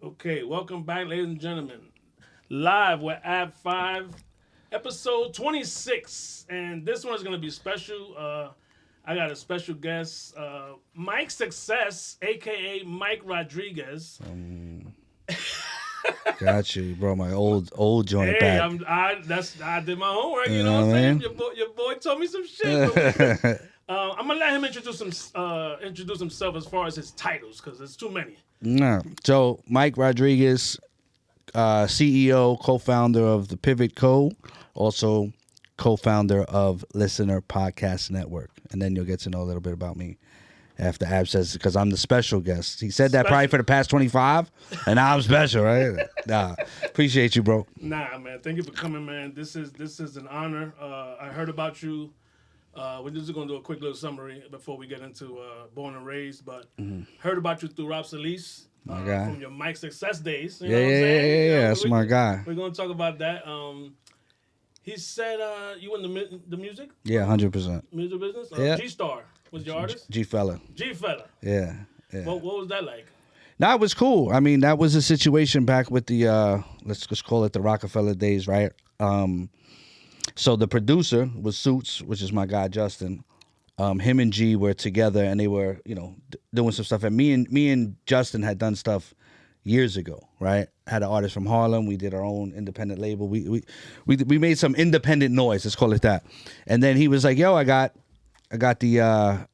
Okay, welcome back, ladies and gentlemen. Live with Ab 5, episode 26. And this one is going to be special. I got a special guest, Myq Success, a.k.a. Myq Rodriguez. Got you, bro. My old joint Hey, back. I did my homework, you know what I'm saying? Your boy told me some shit. I'm going to let him introduce himself as far as his titles, because there's too many. No. So, Myq Rodriguez, CEO, co-founder of the Pivot Co., also co-founder of Listener Podcast Network. And then you'll get to know a little bit about me after Ab says, because I'm the special guest. He said that probably for the past 25, and now I'm special, right? Nah, appreciate you, bro. Nah, man. Thank you for coming, man. This is an honor. I heard about you. We're just going to do a quick little summary before we get into Born and Raised, but heard about you through Rob Solis from your Myq Success days. You know what I'm saying? Yeah. That's my guy. We're going to talk about that. He said you in the music? Yeah, 100%. Music business? Yeah. G-Star was your artist? G-Fella. G-Fella. Yeah. What was that like? No, it was cool. I mean, that was a situation back with the, let's just call it the Rockefeller days, right? So the producer was Suits, which is my guy Justin. Him and G were together, and they were, doing some stuff. And me and Justin had done stuff years ago, right? Had an artist from Harlem. We did our own independent label. We made some independent noise. Let's call it that. And then he was like, "Yo, I got a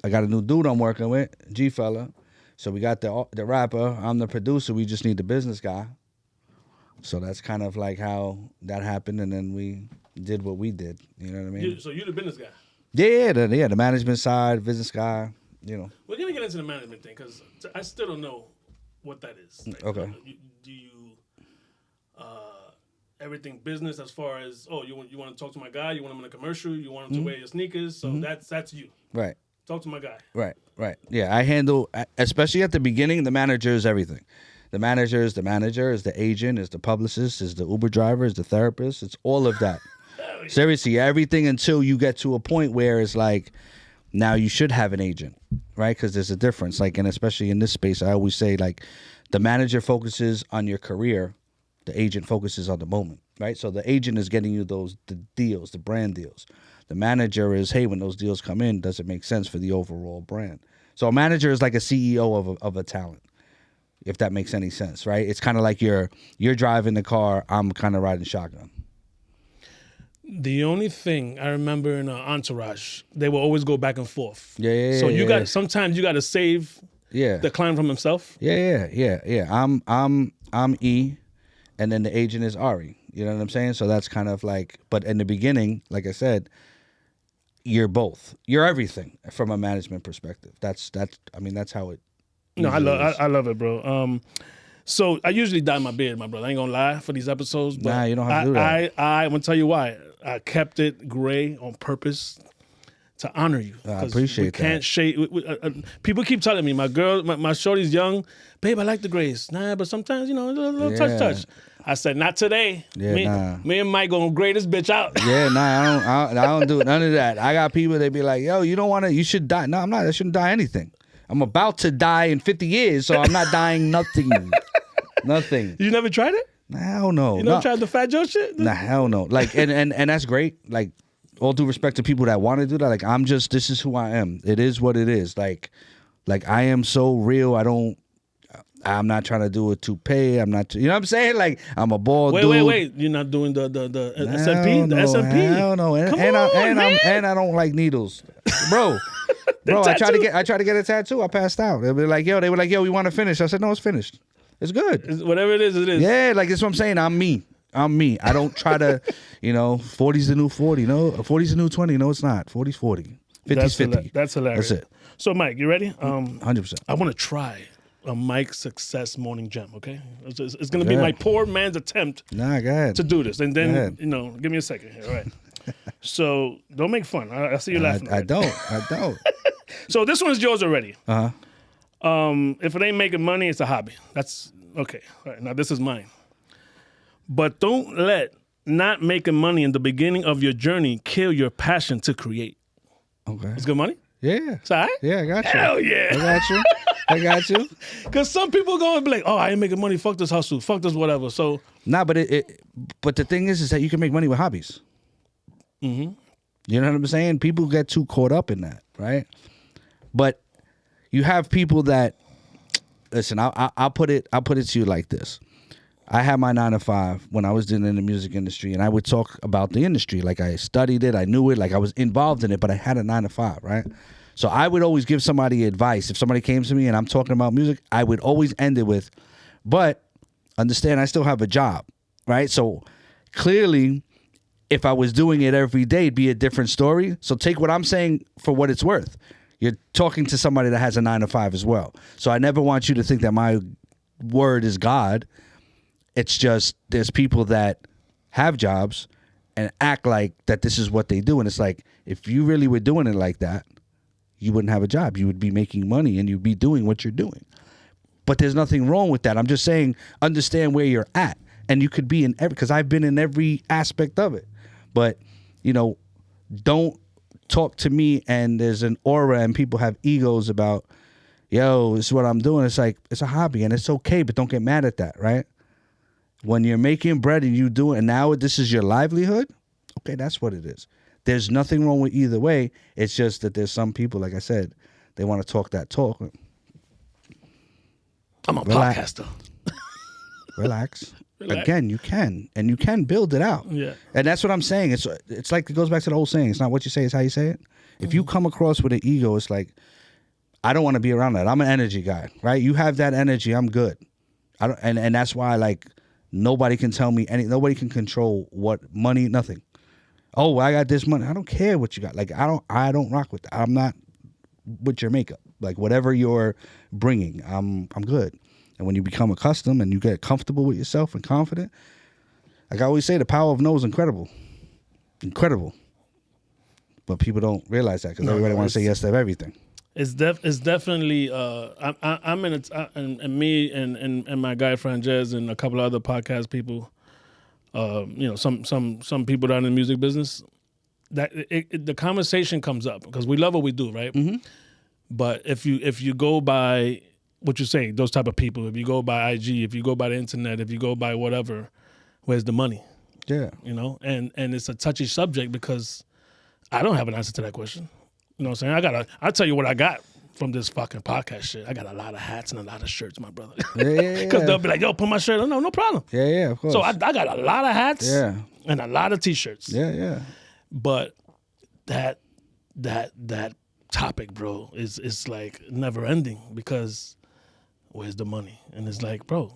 new dude I'm working with, G fella. So we got the rapper. I'm the producer. We just need the business guy." So that's kind of like how that happened, and then we did what we did. You know what I mean? So you're the business guy? Yeah, the management side, business guy, We're going to get into the management thing, because I still don't know what that is. Like, okay. Do you, everything business as far as, you want to talk to my guy, you want him in a commercial, you want him to wear your sneakers, so that's you. Right. Talk to my guy. Right. Yeah, I handle, especially at the beginning, the manager is everything. The manager is the agent, is the publicist, is the Uber driver, is the therapist. It's all of that. Seriously, everything until you get to a point where it's like, now you should have an agent, right? Because there's a difference. Like, and especially in this space, I always say, like, the manager focuses on your career, the agent focuses on the moment, right? So the agent is getting you the deals, the brand deals. The manager is, hey, when those deals come in, does it make sense for the overall brand? So a manager is like a CEO of a talent, if that makes any sense, right? It's kind of like you're driving the car, I'm kind of riding shotgun. The only thing I remember in Entourage, they will always go back and forth. Yeah. So sometimes you got to save the client from himself. Yeah. I'm E, and then the agent is Ari. You know what I'm saying? So that's kind of like, but in the beginning, like I said, you're both. You're everything from a management perspective. That's how it. No, I love it, bro. So I usually dye my beard, my brother. I ain't gonna lie for these episodes. But nah, you don't have to do that. I'm gonna tell you why. I kept it gray on purpose to honor you. I appreciate that. Can't shade. People keep telling me, my girl, my shorty's young, babe. I like the grays. Nah, but sometimes a little touch. I said, not today. Yeah, me and Myq gonna gray this bitch out. Yeah, nah, I don't do none of that. I got people, they be like, yo, you should die. No, I'm not. I shouldn't die anything. I'm about to die in 50 years, so I'm not dying nothing. Nothing. You never tried it? Hell no. You never tried the Fat Joe shit? Nah, hell no. Like, and that's great. Like, all due respect to people that want to do that. Like, this is who I am. It is what it is. Like I am so real. I'm not trying to do a toupee. I'm not, you know what I'm saying? Like, I'm a bald dude. Wait. You're not doing the SMP? The SMP? Hell no. And I don't like needles. Bro, I tried to get a tattoo. I passed out. They were like, yo, we want to finish. I said, no, it's finished. It's good. Whatever it is, it is. Yeah, like that's what I'm saying. I'm me. I don't try to, 40's the new 40. No, 40's the new 20. No, it's not. 40's 40. 50's 50. That's hilarious. That's it. So, Myq, you ready? 100%. I want to try a Myq Success morning gem, okay? It's going to be my poor man's attempt go ahead. to do this. And then, give me a second here, all right? So, don't make fun. I see you laughing. I don't. So, this one's yours already. Uh-huh. If it ain't making money, it's a hobby. That's okay. All right, now this is mine. But don't let not making money in the beginning of your journey kill your passion to create. Okay. It's good money? Yeah. It's all right? Yeah, I got you. Hell yeah. I got you. I got you. Because some people go and be like, oh, I ain't making money. Fuck this hustle. Fuck this whatever. So Nah, but but the thing is that you can make money with hobbies. Mm-hmm. You know what I'm saying? People get too caught up in that, right? But you have people that listen. I'll put it to you like this. I had my 9 to 5 when I was in the music industry, and I would talk about the industry. Like I studied it, I knew it, like I was involved in it, but I had a 9 to 5, right? So I would always give somebody advice. If somebody came to me and I'm talking about music, I would always end it with, but understand I still have a job, right? So clearly, if I was doing it every day, it'd be a different story. So take what I'm saying for what it's worth. You're talking to somebody that has a 9 to 5 as well. So I never want you to think that my word is God. It's just there's people that have jobs and act like that this is what they do. And it's like, if you really were doing it like that, you wouldn't have a job. You would be making money and you'd be doing what you're doing. But there's nothing wrong with that. I'm just saying, understand where you're at. And you could be in every, because I've been in every aspect of it. But, you know, don't talk to me and there's an aura and people have egos about, yo, this is what I'm doing. It's like, it's a hobby and it's okay, but don't get mad at that, right? When you're making bread and you do it, and now this is your livelihood, okay, that's what it is. There's nothing wrong with either way. It's just that there's some people, like I said, they want to talk that talk. I'm a podcaster. Relax. Again, you can, and you can build it out. Yeah. And that's what I'm saying. It's like, it goes back to the old saying. It's not what you say, it's how you say it. If you come across with an ego, it's like, I don't want to be around that. I'm an energy guy, right? You have that energy, I'm good. I don't, and that's why, like, nobody can tell me nobody can control what money, nothing. Oh, I got this money. I don't care what you got. Like, I don't rock with that. I'm not with your makeup. Like, whatever you're bringing, I'm good. And when you become accustomed and you get comfortable with yourself and confident, like I always say, the power of no is incredible. Incredible. But people don't realize that because everybody wants to say yes to everything. It's definitely I'm in and me and my guy Frances and a couple of other podcast people, you know, some people that are in the music business, that the conversation comes up because we love what we do, right? Mm-hmm. But if you go by what you're saying, those type of people, if you go by IG, if you go by the internet, if you go by whatever, where's the money? Yeah. You know, and it's a touchy subject because I don't have an answer to that question. You know what I'm saying? I'll tell you what I got from this fucking podcast shit. I got a lot of hats and a lot of shirts, my brother. Yeah. Because they'll be like, yo, put my shirt on. No problem. Yeah, of course. So I got a lot of hats and a lot of T-shirts. Yeah. But that topic, bro, is like never ending because where's the money? And it's like, bro,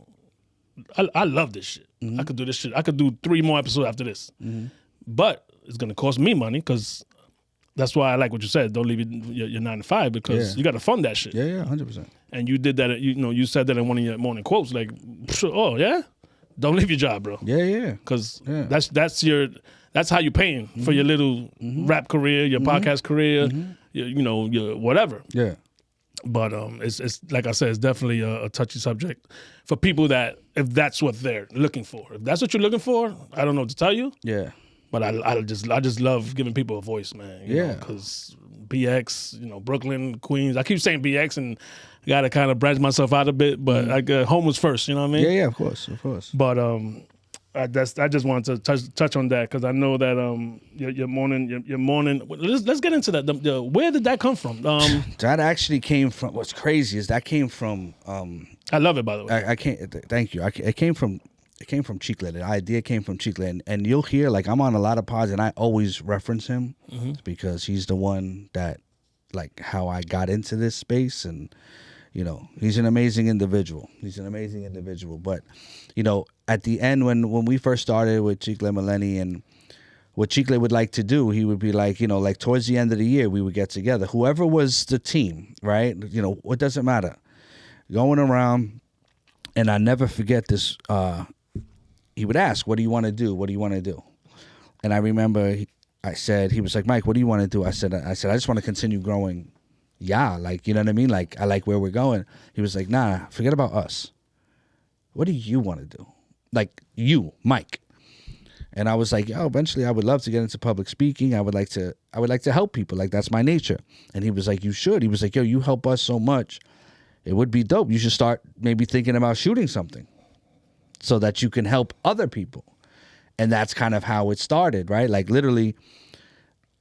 I love this shit. Mm-hmm. I could do this shit. I could do 3 more episodes after this. Mm-hmm. But it's going to cost me money because that's why I like what you said. Don't leave your 9 to 5 because you got to fund that shit. Yeah, 100%. And you did that. You said that in one of your morning quotes. Like, oh yeah, don't leave your job, bro. Yeah. Because that's how you're paying for your little rap career, your podcast career, your whatever. Yeah. But it's like I said, it's definitely a touchy subject for people that if that's what they're looking for. If that's what you're looking for, I don't know what to tell you. Yeah. But I just love giving people a voice, man. Because BX, Brooklyn, Queens. I keep saying BX and I got to kind of branch myself out a bit, but home was first, you know what I mean? Yeah, of course. But I just wanted to touch on that because I know that your morning. Let's get into that. Where did that come from? That actually came from. What's crazy is that came from. I love it, by the way. I can't. Thank you. It came from Chicklet. The idea came from Chicklet, and you'll hear like I'm on a lot of pods, and I always reference him because he's the one that like how I got into this space, and he's an amazing individual. But at the end when we first started with Chicklet and Maleni, and what Chicklet would like to do, he would be like, like towards the end of the year we would get together, whoever was the team, right? What doesn't matter, going around, and I never forget this. He would ask, what do you want to do? What do you want to do? And I remember I said, he was like, Myq, what do you want to do? I said, I just want to continue growing. Yeah, like, you know what I mean? Like, I like where we're going. He was like, nah, forget about us. What do you want to do? Like, you, Myq. And I was like, yo, eventually I would love to get into public speaking. I would like to help people. Like, that's my nature. And he was like, you should. He was like, yo, you help us so much. it would be dope. You should start maybe thinking about shooting something so that you can help other people. And that's kind of how it started, right? Like literally,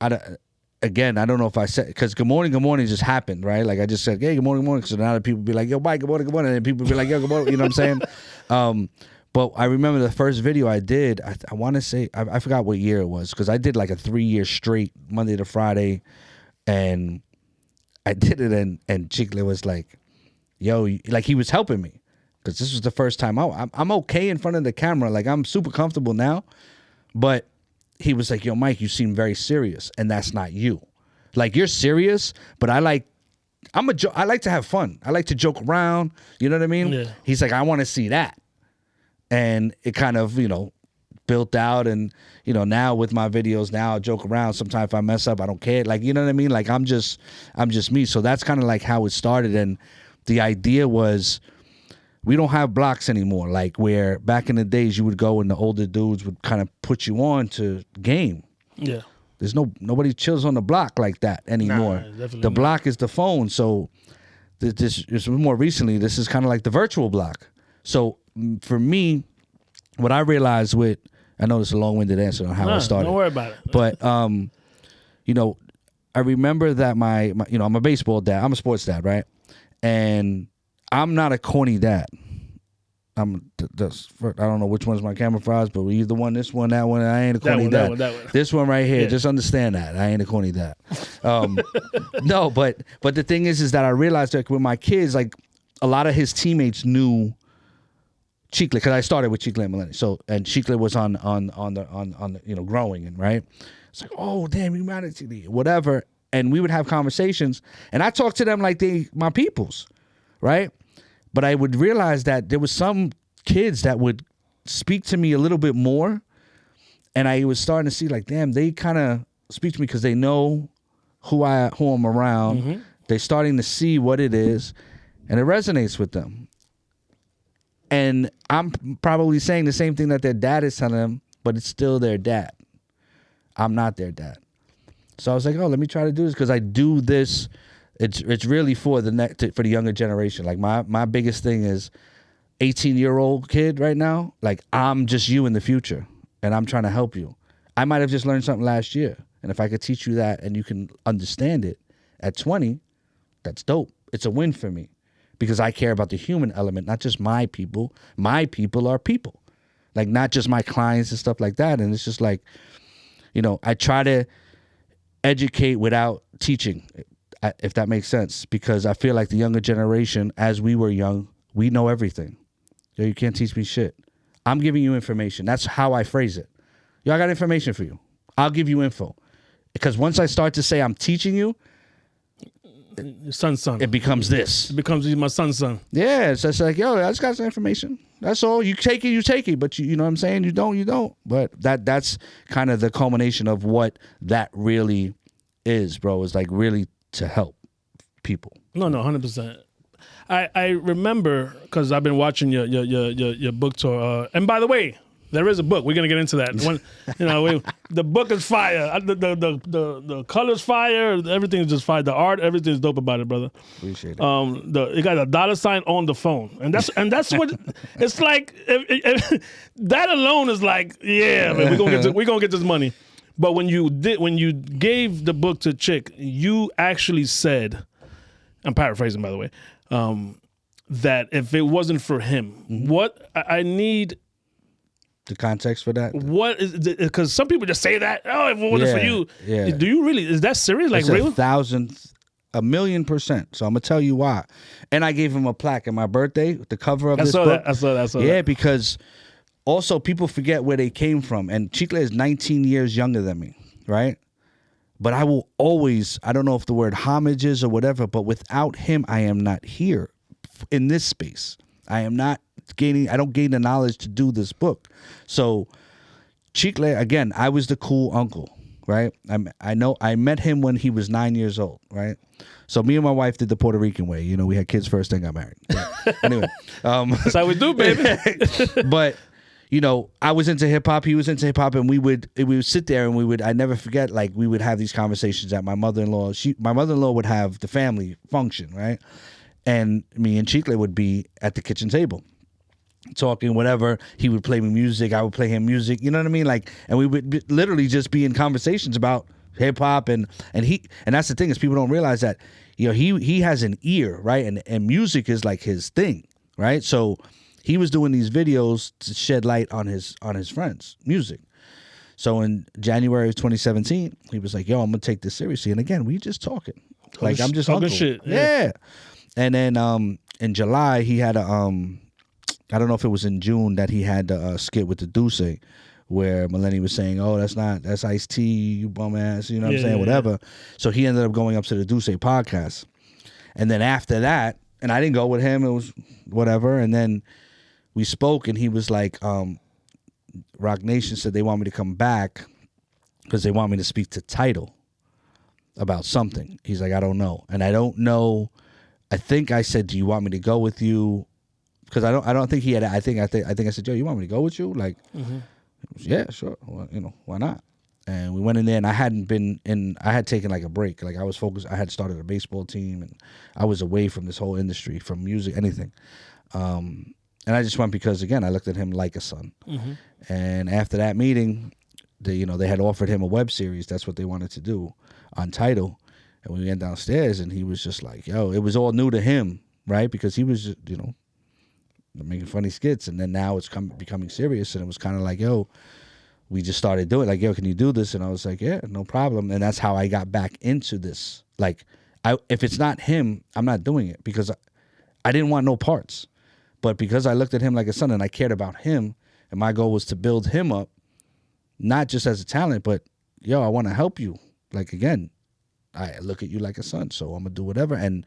I don't know if I said, because good morning just happened, right? Like I just said, hey, good morning. So now the people be like, yo, bye, good morning. And then people be like, yo, good morning. You know what I'm saying? But I remember the first video I did, I want to say, I forgot what year it was, because I did like a 3-year straight, Monday to Friday. And I did it, and Chicklet was like, yo, like he was helping me. Because this was the first time out. I'm okay in front of the camera. Like, I'm super comfortable now. But he was like, yo, Myq, you seem very serious. And that's not you. Like, you're serious, but I like to have fun. I like to joke around. You know what I mean? Yeah. He's like, I want to see that. And it kind of, built out. And, now with my videos, now I joke around. Sometimes if I mess up, I don't care. Like, you know what I mean? Like, I'm just me. So that's kind of like how it started. And the idea was, we don't have blocks anymore. Like where back in the days you would go and the older dudes would kind of put you on to game. Yeah. There's nobody chills on the block like that anymore. The block is the phone. So this more recently, this is kind of like the virtual block. So for me, what I realized I know it's a long-winded answer on how it started. Don't worry about it. But I remember that my I'm a baseball dad. I'm a sports dad, right? And I'm not a corny dad. I don't know which one's my camera fries, but we either one, this one, that one. I ain't a corny dad. That one. This one right here, Yeah. just understand that I ain't a corny dad. No, but the thing is that I realized that with my kids, like a lot of his teammates knew Chicklet, because I started with Chicklet and Maleni. So and Chicklet was on the growing, and right. It's like, oh damn, humanity, whatever. And we would have conversations, and I talked to them like they my peoples, right? But I would realize that there was some kids that would speak to me a little bit more, and I was starting to see like, damn, they kind of speak to me because they know who I'm around. Mm-hmm. They're starting to see what it is, and it resonates with them. And I'm probably saying the same thing that their dad is telling them, but it's still their dad. I'm not their dad. So I was like, oh, let me try to do this because I do this. It's really for the younger generation. Like my biggest thing is 18-year-old kid right now. Like I'm just you in the future, and I'm trying to help you. I might have just learned something last year, and if I could teach you that and you can understand it at 20, that's dope. It's a win for me because I care about the human element, not just my people. My people are people, like not just my clients and stuff like that. And it's just like, I try to educate without teaching, if that makes sense, because I feel like the younger generation, as we were young, we know everything. Yo, you can't teach me shit. I'm giving you information. That's how I phrase it. Yo, I got information for you. I'll give you info. Because once I start to say I'm teaching you, your son's son. It becomes this. It becomes my son's son. Yeah, it's just like, yo, I just got some information. That's all. You take it. But you know what I'm saying? You don't. But that's kind of the culmination of what that really is, bro. Is like really to help people. No, 100%. I remember because I've been watching your book tour. And by the way, there is a book. We're gonna get into that. The book is fire. The color's fire. Everything is just fire. The art, everything is dope about it, brother. Appreciate it. It got a $sign on the phone, and that's what it's like. If that alone is like, yeah, man, we're gonna get this money. But when you gave the book to Chick, you actually said, I'm paraphrasing by the way, that if it wasn't for him, mm-hmm. what I need. The context for that? What is it? Because some people just say that, oh, if it wasn't for you. Yeah. Do you really? Is that serious? Like, real? 1,000,000%. So I'm going to tell you why. And I gave him a plaque at my birthday, the cover of this book. I saw that. Yeah, because also people forget where they came from. And Chicklet is 19 years younger than me, right? But I will always, I don't know if the word homage is or whatever, but without him, I am not here in this space. I don't gain the knowledge to do this book. So Chicklet, again, I was the cool uncle, right? I met him when he was 9 years old, right? So me and my wife did the Puerto Rican way. We had kids first, then got married. Anyway. That's how we do, baby. But, I was into hip hop, he was into hip hop, and we would sit there and I never forget, like we would have these conversations at my mother-in-law. My mother-in-law would have the family function, right? and me and Chicklet would be at the kitchen table talking whatever. He would play me music, I would play him music, you know what I mean? Like, and we would literally just be in conversations about hip hop, and that's the thing, is people don't realize that, you know, he has an ear, right? And music is like his thing, right? So he was doing these videos to shed light on his friends' music. So in January of 2017, he was like, yo, I'm gonna take this seriously. And again, we just talking. Like, I'm just uncle. Shit. Yeah. And then in July, he had a I don't know if it was in June that he had the skit with the Duce, where Maleni was saying, oh, that's Ice-T, you bum ass, you know what I'm saying, whatever. So he ended up going up to the Duce podcast. And then after that, and I didn't go with him, it was whatever. And then we spoke, and he was like, Rock Nation said they want me to come back because they want me to speak to Tidal about something. He's like, I don't know. And I don't know. I think I said, do you want me to go with you? Because I don't think he had. I think I said, yo, you want me to go with you? Like, yeah, sure. Well, you know, why not? And we went in there, and I had taken like a break. Like, I was focused. I had started a baseball team, and I was away from this whole industry, from music, anything. And I just went because, again, I looked at him like a son. And after that meeting, they had offered him a web series. That's what they wanted to do on Tidal. And we went downstairs, and he was just like, yo, it was all new to him, right? Because he was just, making funny skits. And then now it's becoming serious. And it was kind of like, yo, we just started doing it. Like, yo, can you do this? And I was like, yeah, no problem. And that's how I got back into this. Like, if it's not him, I'm not doing it, because I didn't want no parts. But because I looked at him like a son, and I cared about him, and my goal was to build him up, not just as a talent, but, yo, I want to help you. Like, again, I look at you like a son, so I'm going to do whatever. And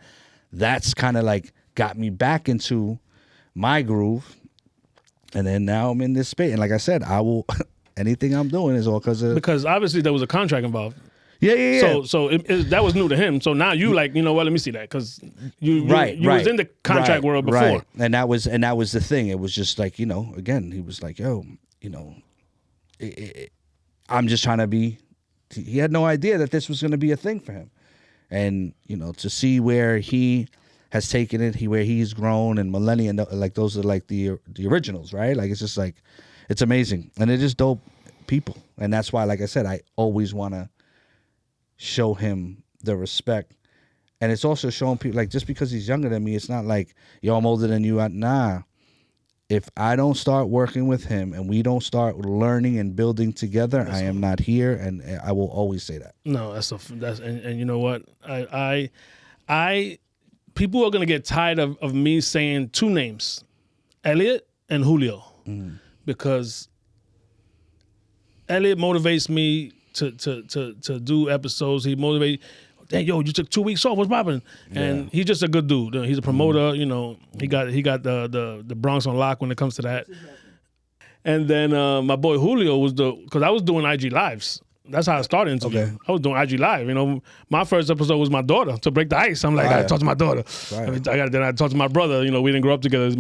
that's kind of like got me back into my groove. And then now I'm in this space. And like I said, I will, anything I'm doing is all because obviously there was a contract involved. Yeah. So that was new to him. So now you like, you know what? Let me see that, because you was in the contract world before. Right. And that was the thing. It was just like, again, he was like, yo, I'm just trying to be. He had no idea that this was going to be a thing for him, and to see where he has taken it, where he's grown, and Maleni, and like those are like the originals, right? Like, it's just like, it's amazing, and they're just dope people, and that's why, like I said, I always want to show him the respect. And it's also showing people, like, just because he's younger than me, it's not like, yo, I'm older than you. Nah. If I don't start working with him and we don't start learning and building together, I am not here, and I will always say that. No, and you know what? I people are gonna get tired of me saying two names, Elliot and Julio, because Elliot motivates me to do episodes. He motivates. Hey, yo, you took 2 weeks off. What's poppin'? And he's just a good dude. He's a promoter. He got the Bronx on lock when it comes to that. And then my boy Julio was because I was doing IG lives. That's how I started. Okay. I was doing IG live. My first episode was my daughter, to break the ice. I'm like, I gotta talk to my daughter. Right. Then I talked to my brother. We didn't grow up together.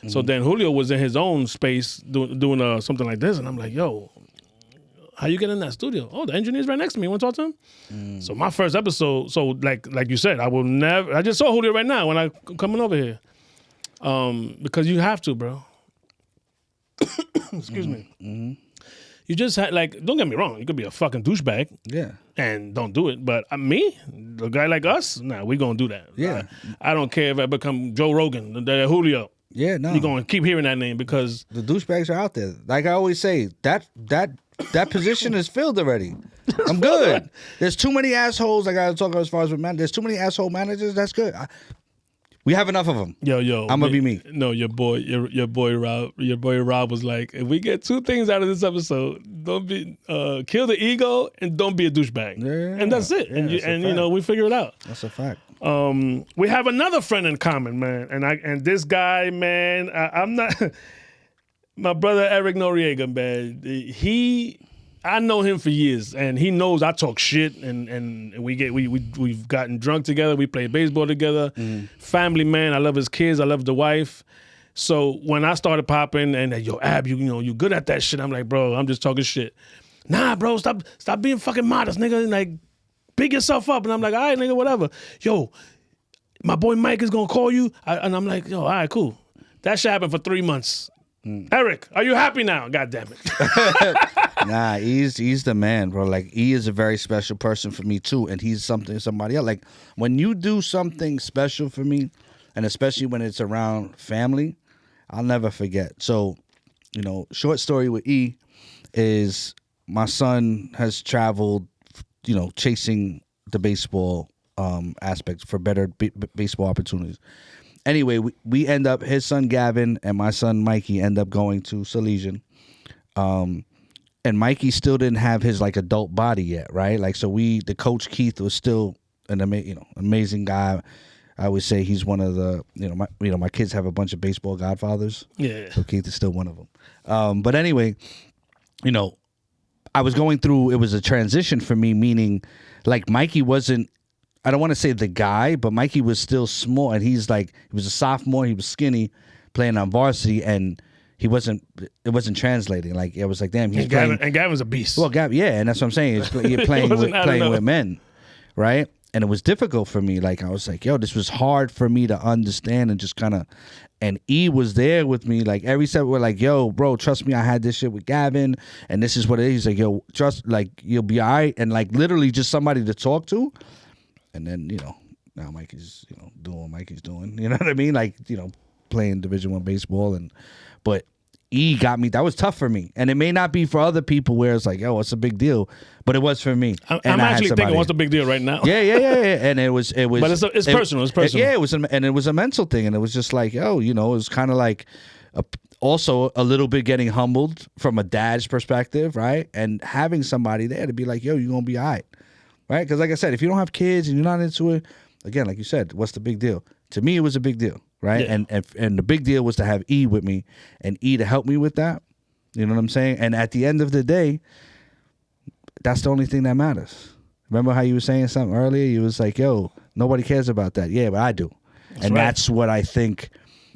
So then Julio was in his own space doing something like this, and I'm like, yo, how you get in that studio? Oh, the engineer's right next to me. You want to talk to him? So my first episode, so like you said, I just saw Julio right now when I coming over here. Because you have to, bro. Excuse me. You just don't get me wrong, you could be a fucking douchebag. Yeah. And don't do it. But me, a guy like us, nah, we gonna do that. Yeah. I don't care if I become Joe Rogan, the Julio. Yeah, no. You're gonna keep hearing that name because the douchebags are out there. Like I always say, that position is filled already. I'm good. There's too many assholes. I gotta talk as far as with man. There's too many asshole managers. That's good. We have enough of them. Yo, I'm gonna be me. No, your boy Rob was like, if we get two things out of this episode, don't be kill the ego and don't be a douchebag. Yeah, and that's it. And we figure it out. That's a fact. We have another friend in common, man, and this guy, man, I'm not. My brother Eric Noriega, man, I know him for years, and he knows I talk shit, and we've gotten drunk together, we play baseball together, family man. I love his kids, I love the wife. So when I started popping, and yo, Ab, you good at that shit. I'm like, bro, I'm just talking shit. Nah, bro, stop being fucking modest, nigga. Like, big yourself up. And I'm like, all right, nigga, whatever. Yo, my boy Myq is gonna call you, and I'm like, yo, all right, cool. That shit happened for 3 months. Eric, are you happy now? God damn it. Nah, he's the man, bro. Like, he is a very special person for me too, and he's somebody else. Like, when you do something special for me, and especially when it's around family, I'll never forget. So, short story with E is my son has traveled, chasing the baseball aspect for better baseball opportunities. Anyway, we end up, his son Gavin and my son Mikey end up going to Salesian. And Mikey still didn't have his like adult body yet, right? Like, so the coach Keith was still an amazing guy. I would say he's one of the, my kids have a bunch of baseball godfathers. Yeah. So Keith is still one of them. But anyway, I was going through, it was a transition for me, meaning like Mikey wasn't, I don't want to say the guy, but Mikey was still small, and he was a sophomore, he was skinny, playing on varsity, and it wasn't translating. Like, it was like, damn, he's playing. And Gavin's a beast. Well, Gavin, yeah, and that's what I'm saying. You're playing with men, right? And it was difficult for me. Like, I was like, yo, this was hard for me to understand and just kind of, and E was there with me. Like, every step we're like, yo, bro, trust me, I had this shit with Gavin, and this is what it is. He's like, yo, trust, like, you'll be all right. And like, literally just somebody to talk to. And then, now Mikey's, doing what Mikey's doing. You know what I mean? Like, playing Division I baseball. But E got me. That was tough for me. And it may not be for other people where it's like, yo, it's a big deal. But it was for me. I'm actually thinking what's the big deal right now. Yeah. And it was. But it's personal. It's personal. Yeah, it was a mental thing. And it was just like, yo, it was kind of like also a little bit getting humbled from a dad's perspective, right? And having somebody there to be like, yo, you're going to be all right. Right? Because like I said, if you don't have kids and you're not into it, again, like you said, what's the big deal? To me, it was a big deal, right? Yeah. And the big deal was to have E with me and E to help me with that. You know what I'm saying? And at the end of the day, that's the only thing that matters. Remember how you were saying something earlier? You was like, yo, nobody cares about that. Yeah, but I do. That's what I think.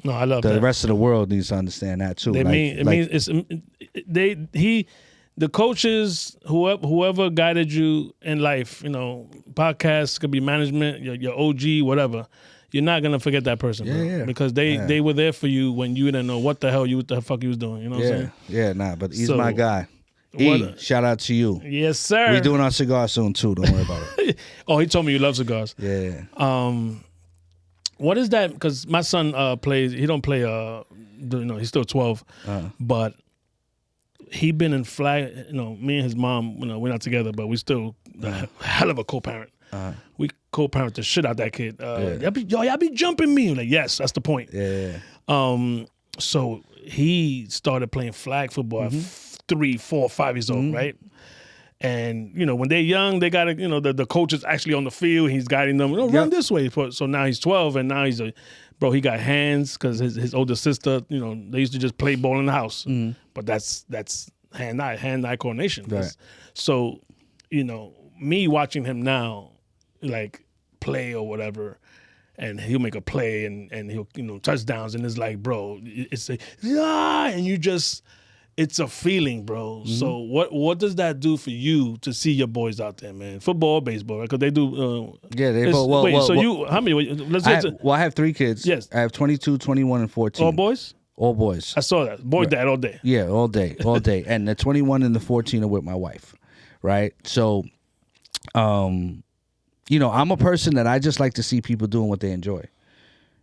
No, I love the rest of the world needs to understand that too. The coaches, whoever guided you in life, podcasts could be management, your OG, whatever. You're not gonna forget that person, bro. Yeah. Because they were there for you when you didn't know what the fuck you was doing. You know what I'm saying? Yeah, nah, but he's my guy. Shout out to you. Yes, sir. We're doing our cigar soon too. Don't worry about it. Oh, he told me you love cigars. Yeah. What is that? Because my son plays. He don't play. He's still 12, but he been in flag. Me and his mom. We're not together, but we still a hell of a co-parent. We co-parent the shit out that kid. Y'all be jumping me. I'm like, yes, that's the point. Yeah. So he started playing flag football at 3, 4, 5 years old, right? And when they're young, they gotta the coach is actually on the field. He's guiding them. Run this way. So now he's 12, and now he got hands because his older sister. They used to just play ball in the house, but that's hand-eye coordination. Right. So me watching him now, like play or whatever, and he'll make a play and he'll touchdowns, and it's like, bro, and you just. It's a feeling, bro. So what does that do for you to see your boys out there, man? Football, baseball, because they do. They both. You how many? I have 3 kids. Yes, I have 22, 21, and 14. All boys. All boys. I saw that. Boy, dad all day. Yeah, all day. And the 21 and the 14 are with my wife, right? So, I'm a person that I just like to see people doing what they enjoy,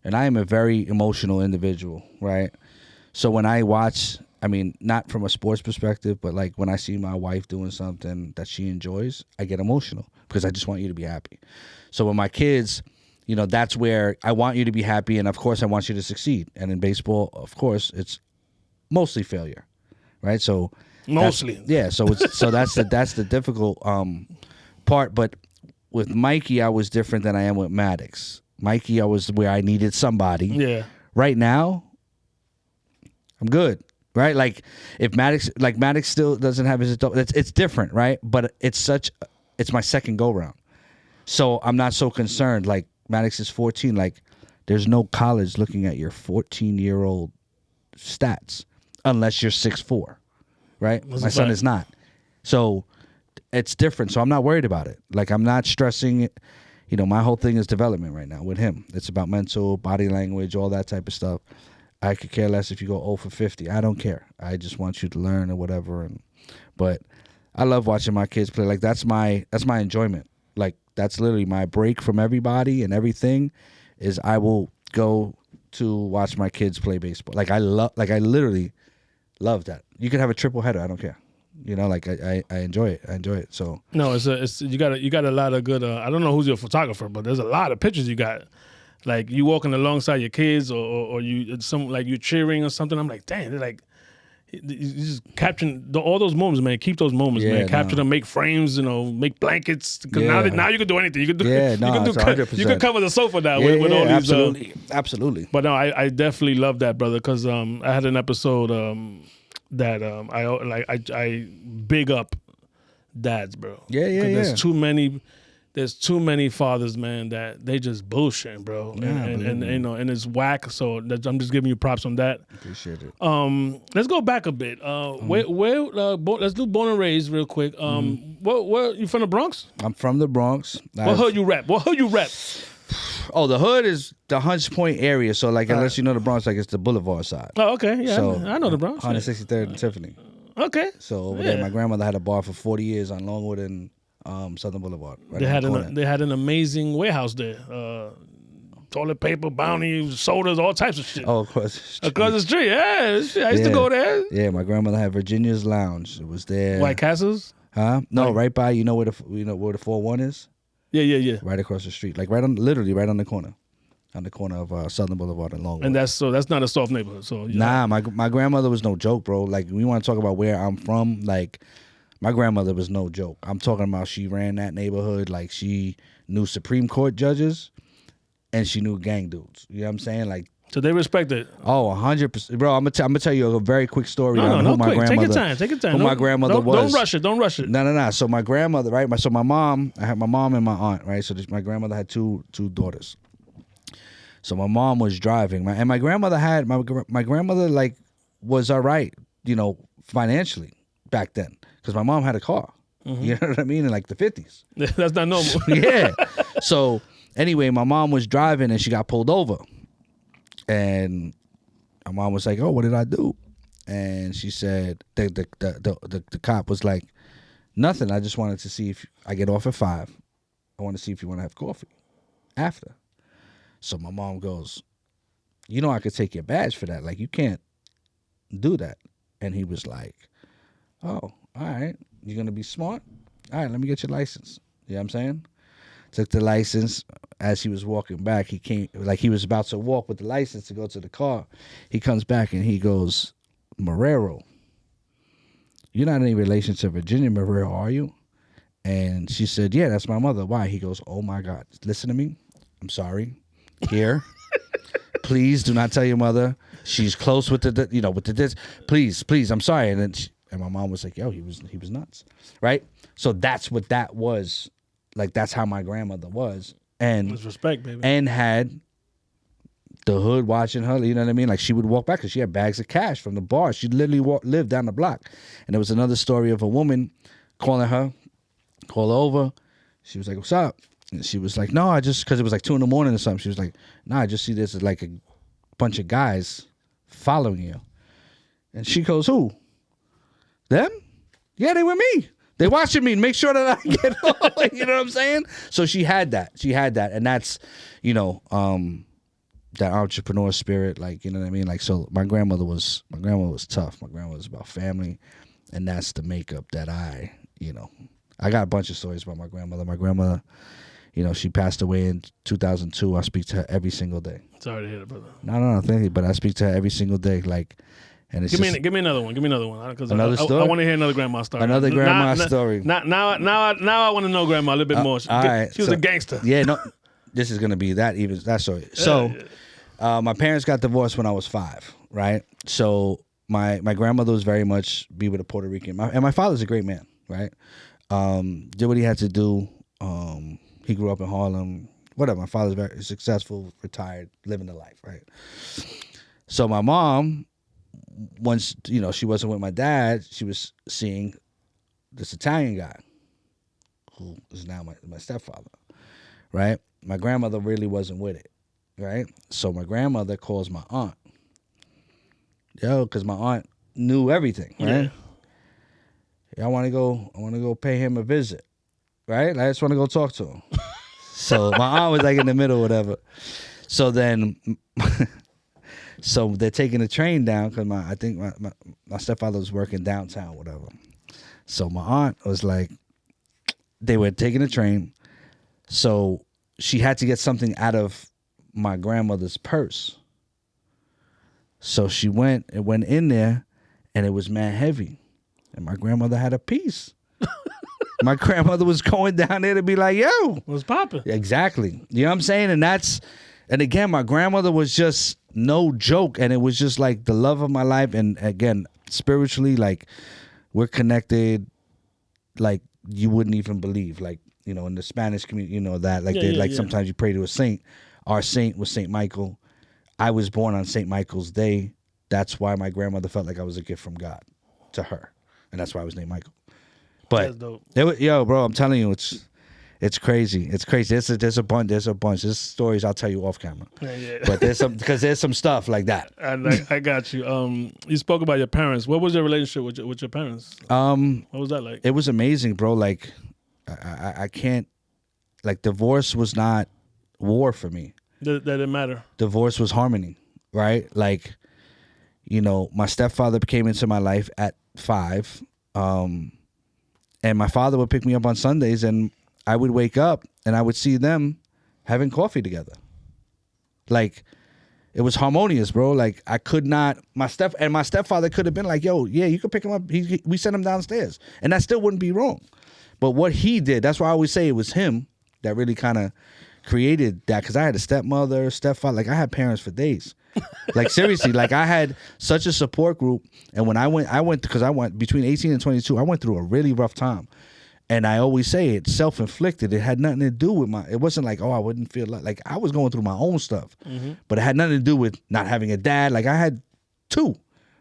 and I am a very emotional individual, right? So when I watch. I mean, not from a sports perspective, but like when I see my wife doing something that she enjoys, I get emotional because I just want you to be happy. So with my kids, that's where I want you to be happy, and of course I want you to succeed. And in baseball, of course, it's mostly failure, right? So mostly, So that's the difficult part. But with Mikey, I was different than I am with Maddox. Mikey, I was where I needed somebody. Yeah. Right now, I'm good. Right, like if Maddox still doesn't have his adult, it's different, right? But it's my second go round, so I'm not so concerned. Like Maddox is 14, like there's no college looking at your 14-year-old stats unless you're 6'4", right? My son is not, so it's different. So I'm not worried about it. Like I'm not stressing it. my whole thing is development right now with him. It's about mental, body language, all that type of stuff. I could care less if you go 0 for 50. I don't care. I just want you to learn or whatever. But I love watching my kids play. Like that's my enjoyment. Like that's literally my break from everybody and everything. Is I will go to watch my kids play baseball. Like I literally love that. You can have a triple header. I don't care. Like I enjoy it. I enjoy it. So no, it's you got a lot of good. I don't know who's your photographer, but there's a lot of pictures you got. Like you walking alongside your kids, or you like you cheering or something. I'm like, dang, they're like, you just capturing all those moments, man. Keep those moments, man. Capture them, make frames, make blankets. Because now you can do anything. You can do. Yeah, no, you can cover the sofa now with all these. Absolutely. But no, I definitely love that, brother. Because I had an episode that I big up dads, bro. Yeah. There's too many fathers, man, that they just bullshitting, bro, and it's whack. So I'm just giving you props on that. Appreciate it. Let's go back a bit. Let's do born and raised real quick. Where you from the Bronx? I'm from the Bronx. What hood you rep? Oh, the hood is the Hunts Point area. So unless you know the Bronx, like it's the Boulevard side. Oh, okay, yeah, so, I know the Bronx. 163rd and Tiffany. Okay. So over there, my grandmother had a bar for 40 years on Longwood and Southern Boulevard. Right they had an amazing warehouse there. Toilet paper, bounty, sodas, all types of shit. Oh, across the street. Yeah, I used to go there. Yeah, my grandmother had Virginia's Lounge. It was there. White Castles? Huh? No, right by. You know where the 4-1 is? Yeah. Right across the street, like literally right on the corner of Southern Boulevard and Longwood. And that's not a soft neighborhood. So nah, my grandmother was no joke, bro. Like we want to talk about where I'm from, like. My grandmother was no joke. I'm talking about she ran that neighborhood like she knew Supreme Court judges and she knew gang dudes. You know what I'm saying? Like, so they respect it. Oh, 100%. Bro, I'm gonna tell you a very quick story on who my quick. grandmother Take your time. Who my grandmother was. Don't rush it. No. So my grandmother, right? So my mom, I had my mom and my aunt, right? So my grandmother had two daughters. So my mom was driving, and my grandmother had my grandmother like was all right, financially back then. Because my mom had a car. Mm-hmm. You know what I mean? In like the 50s. That's not normal. Yeah. So anyway, my mom was driving and she got pulled over. And my mom was like, oh, what did I do? And she said, the cop was like, nothing. I just wanted to see if I get off at 5. I want to see if you want to have coffee after. So my mom goes, I could take your badge for that. Like, you can't do that. And he was like, oh. All right, you're going to be smart? All right, let me get your license. You know what I'm saying? Took the license. As he was walking back, he came, like he was about to walk with the license to go to the car. He comes back and he goes, Marrero, you're not in any relation to Virginia Marrero, are you? And she said, yeah, that's my mother. Why? He goes, oh, my God. Listen to me. I'm sorry. Here. Please do not tell your mother. She's close with the Please, I'm sorry. And then and my mom was like, yo, he was nuts, right? So that's what that was. Like, that's how my grandmother was. And it was respect, baby. And had the hood watching her, you know what I mean? Like, she would walk back because she had bags of cash from the bar. She literally lived down the block. And there was another story of a woman calling her, call her over. She was like, what's up? And she was like, no, because it was like 2 in the morning or something. She was like, no, I just see this as like a bunch of guys following you. And she goes, who? Them? Yeah, they were me. They watching me and make sure that I get home. You know what I'm saying? So she had that. And that's, that entrepreneur spirit, like, you know what I mean? Like, so my grandmother was tough. My grandmother was about family. And that's the makeup that I got a bunch of stories about my grandmother. My grandmother, she passed away in 2002. I speak to her every single day. Sorry to hear that, brother. No, thank you. But I speak to her every single day. Like, and it's give me another one. Another story? I want to hear another grandma story. Another grandma story. Now I want to know grandma a little bit more. She was a gangster. Yeah, no, this is gonna be that story. So, my parents got divorced when I was 5, right? So my grandmother was very much be with a Puerto Rican, and my father's a great man, right? Did what he had to do. He grew up in Harlem. Whatever. My father's very successful, retired, living the life, right? So my mom, once, she wasn't with my dad, she was seeing this Italian guy who is now my stepfather, right? My grandmother really wasn't with it, right? So my grandmother calls my aunt. Yo, because my aunt knew everything, right? Yeah, I want to go pay him a visit, right? I just want to go talk to him. So my aunt was like in the middle, whatever. So then, so they're taking the train down because I think my stepfather was working downtown, whatever. So my aunt was like, they were taking the train, so she had to get something out of my grandmother's purse. So she went in there, and it was mad heavy, and my grandmother had a piece. My grandmother was going down there to be like, yo. What's popping? Exactly. You know what I'm saying? And again, my grandmother was just no joke. And it was just like the love of my life. And again, spiritually, like we're connected like you wouldn't even believe. Like, you know, in the Spanish community, you know that. Like sometimes you pray to a saint. Our saint was Saint Michael. I was born on Saint Michael's Day. That's why my grandmother felt like I was a gift from God to her. And that's why I was named Michael. But yo, bro, I'm telling you, it's crazy. It's crazy. There's a bunch. There's stories I'll tell you off camera. Yeah. But there's some stuff like that. I got you. You spoke about your parents. What was your relationship with your parents? What was that like? It was amazing, bro. Like I can't. Like divorce was not war for me. That didn't matter. Divorce was harmony, right? Like, you know, my stepfather came into my life at 5. And my father would pick me up on Sundays, and I would wake up, and I would see them having coffee together. Like, it was harmonious, bro. Like, I could not. My stepfather could have been like, "Yo, yeah, you could pick him up." We sent him downstairs, and that still wouldn't be wrong. But what he did, that's why I always say it was him that really kind of created that. Because I had a stepmother, stepfather. Like, I had parents for days. Like, seriously, like I had such a support group. And when I went between 18 and 22, I went through a really rough time. And I always say it's self-inflicted. It had nothing to do with it wasn't like, oh, I wouldn't feel like I was going through my own stuff. Mm-hmm. But it had nothing to do with not having a dad. Like I had 2,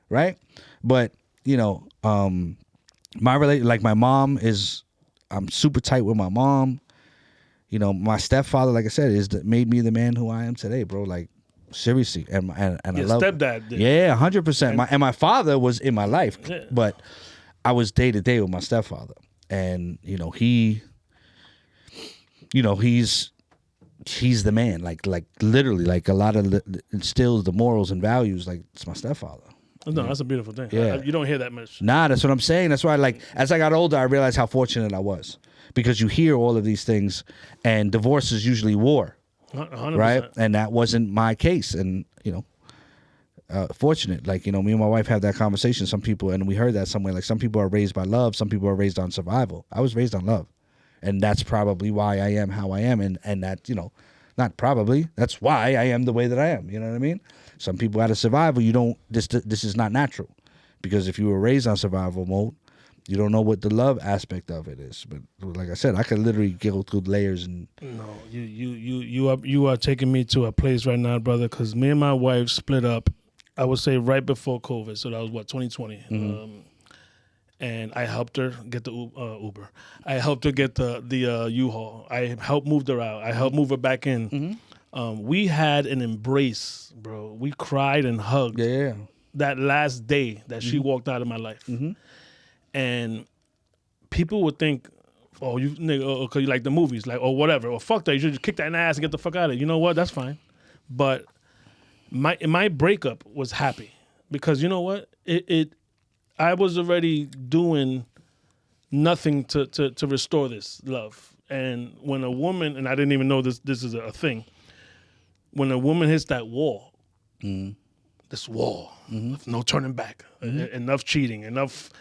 right? But, you know, my mom I'm super tight with my mom. You know, my stepfather, like I said, made me the man who I am today, bro. Like, seriously, and I love stepdad did. Yeah, 100%. And my father was in my life, but I was day to day with my stepfather, and you know he's the man. Like literally, like a lot of instills the morals and values. Like it's my stepfather. No, that's a beautiful thing. Yeah, you don't hear that much. Nah, that's what I'm saying. That's why, like, as I got older, I realized how fortunate I was because you hear all of these things, and divorce is usually war. 100%. Right, and that wasn't my case, and you know, fortunate. Like, you know, me and my wife had that conversation. Some people, and we heard that somewhere. Like, some people are raised by love, some people are raised on survival. I was raised on love, and that's probably why I am how I am, and that, you know, not probably. That's why I am the way that I am. You know what I mean? Some people out of survival, you don't. This is not natural, because if you were raised on survival mode, you don't know what the love aspect of it is. But like I said, I could literally go through layers and. No, you are taking me to a place right now, brother. Because me and my wife split up. I would say right before COVID. So that was 2020. Mm-hmm. And I helped her get the Uber. I helped her get the U-Haul. I helped move her out. I helped move her back in. Mm-hmm. We had an embrace, bro. We cried and hugged. Yeah. That last day that she walked out of my life. Mm-hmm. And people would think, oh, you nigga, because you like the movies, like, or whatever, or fuck that, you should just kick that in the ass and get the fuck out of it. You know what? That's fine. But my breakup was happy because you know what? I was already doing nothing to restore this love. And when a woman, and I didn't even know this is a thing, when a woman hits that wall, this wall, no turning back, enough cheating, enough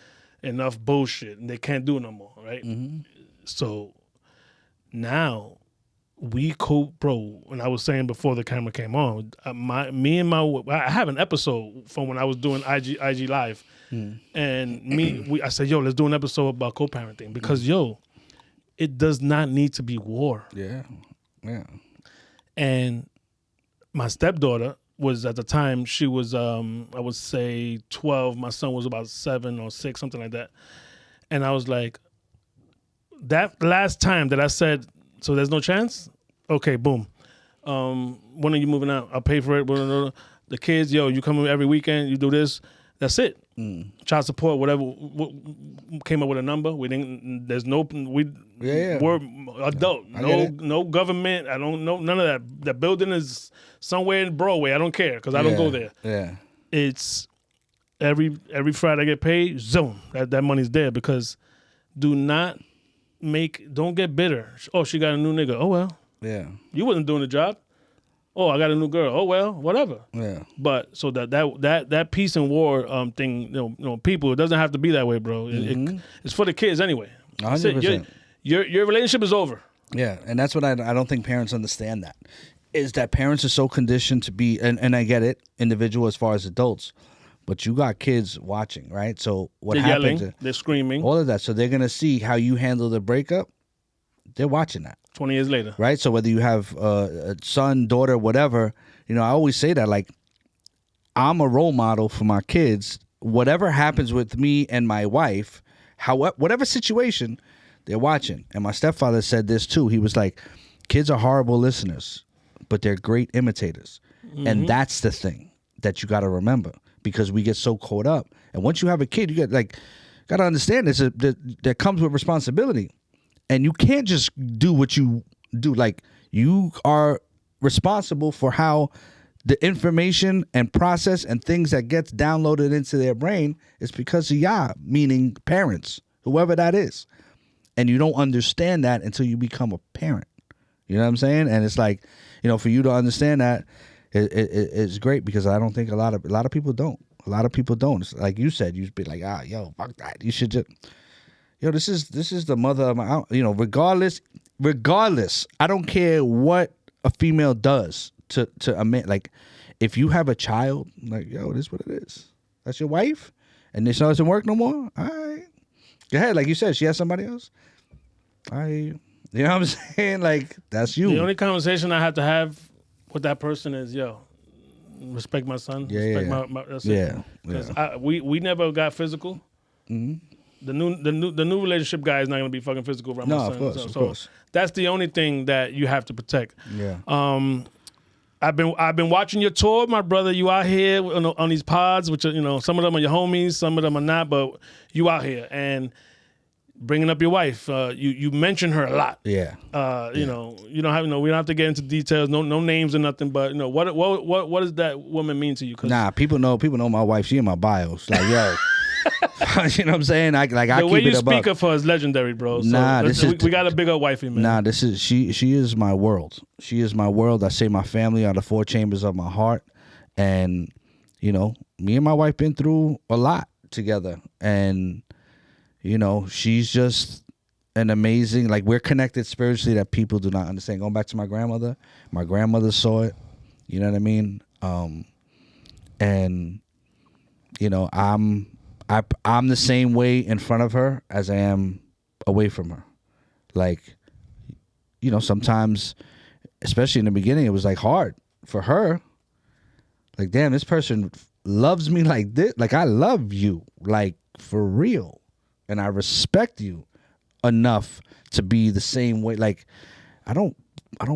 bullshit, and they can't do it no more, right? Mm-hmm. So now we bro. And I was saying before the camera came on, I have an episode from when I was doing IG Live, and I said, yo, let's do an episode about co-parenting because it does not need to be war. Yeah. And my stepdaughter was at the time, she was, I would say 12. My son was about 7 or 6, something like that. And I was like, that last time that I said, so there's no chance? Okay, boom. When are you moving out? I'll pay for it. Blah, blah, blah. The kids, yo, you come every weekend. You do this. That's it. Child support, whatever. Came up with a number. We didn't. There's no. We're adult. No government. I don't know none of that. That building is somewhere in Broadway. I don't care because I don't go there. Yeah. It's every Friday I get paid. Zoom. That money's there because don't get bitter. Oh, she got a new nigga. Oh well. Yeah. You wasn't doing the job. Oh, I got a new girl. Oh well, whatever. Yeah. But so that peace and war thing, you know, people, it doesn't have to be that way, bro. It's for the kids anyway. 100%. Your relationship is over. Yeah, and that's what I don't think parents understand. That is that parents are so conditioned to be, and I get it, individual as far as adults, but you got kids watching, right? So what They're happens? yelling, they're screaming. All of that. So they're gonna see how you handle the breakup. They're watching that. 20 years later. Right? So whether you have a son, daughter, whatever, you know, I always say that, like, I'm a role model for my kids. Whatever happens with me and my wife, whatever situation, they're watching. And my stepfather said this too. He was like, kids are horrible listeners, but they're great imitators. And that's the thing that you got to remember, because we get so caught up. And once you have a kid, you got to understand this, that comes with responsibility. And you can't just do what you do. Like, you are responsible for how the information and process and things that gets downloaded into their brain is because of y'all, meaning parents, whoever that is. And you don't understand that until you become a parent. You know what I'm saying? And it's like, you know, for you to understand that, it's great, because I don't think a lot of people don't. A lot of people don't. It's like you said, you'd be like, yo, fuck that. You should just... Yo, this is the mother of my, you know, regardless, I don't care what a female does to a man. Like, if you have a child, like, yo, this is what it is. That's your wife, and this doesn't work no more. All right, go ahead. Like you said, she has somebody else. You know what I'm saying? Like, that's you. The only conversation I have to have with that person is, yo, respect my son. Respect my that's it. Because we never got physical. Mm-hmm. The new relationship guy is not gonna be fucking physical around my son. Of course. That's the only thing that you have to protect. Yeah. I've been watching your tour, my brother. You out here on these pods, which are, you know, some of them are your homies, some of them are not, but you out here and bringing up your wife. You mention her a lot. Yeah. You know, we don't have to get into details, no names or nothing, but you know, what does that woman mean to you? Nah, people know my wife. She in my bios. Like, yo. You know what I'm saying? I keep it above. The way you speak of her is legendary, bro. So we got a big old wifey, man. Nah, she is my world. She is my world. I say my family are the four chambers of my heart. And, you know, me and my wife been through a lot together. And, you know, she's just an amazing, like, we're connected spiritually that people do not understand. Going back to my grandmother saw it. You know what I mean? And, you know, I'm the same way in front of her as I am away from her. Like, you know, sometimes, especially in the beginning, it was like hard for her. Like, damn, this person loves me like this. Like, I love you, like, for real. And I respect you enough to be the same way. Like, I don't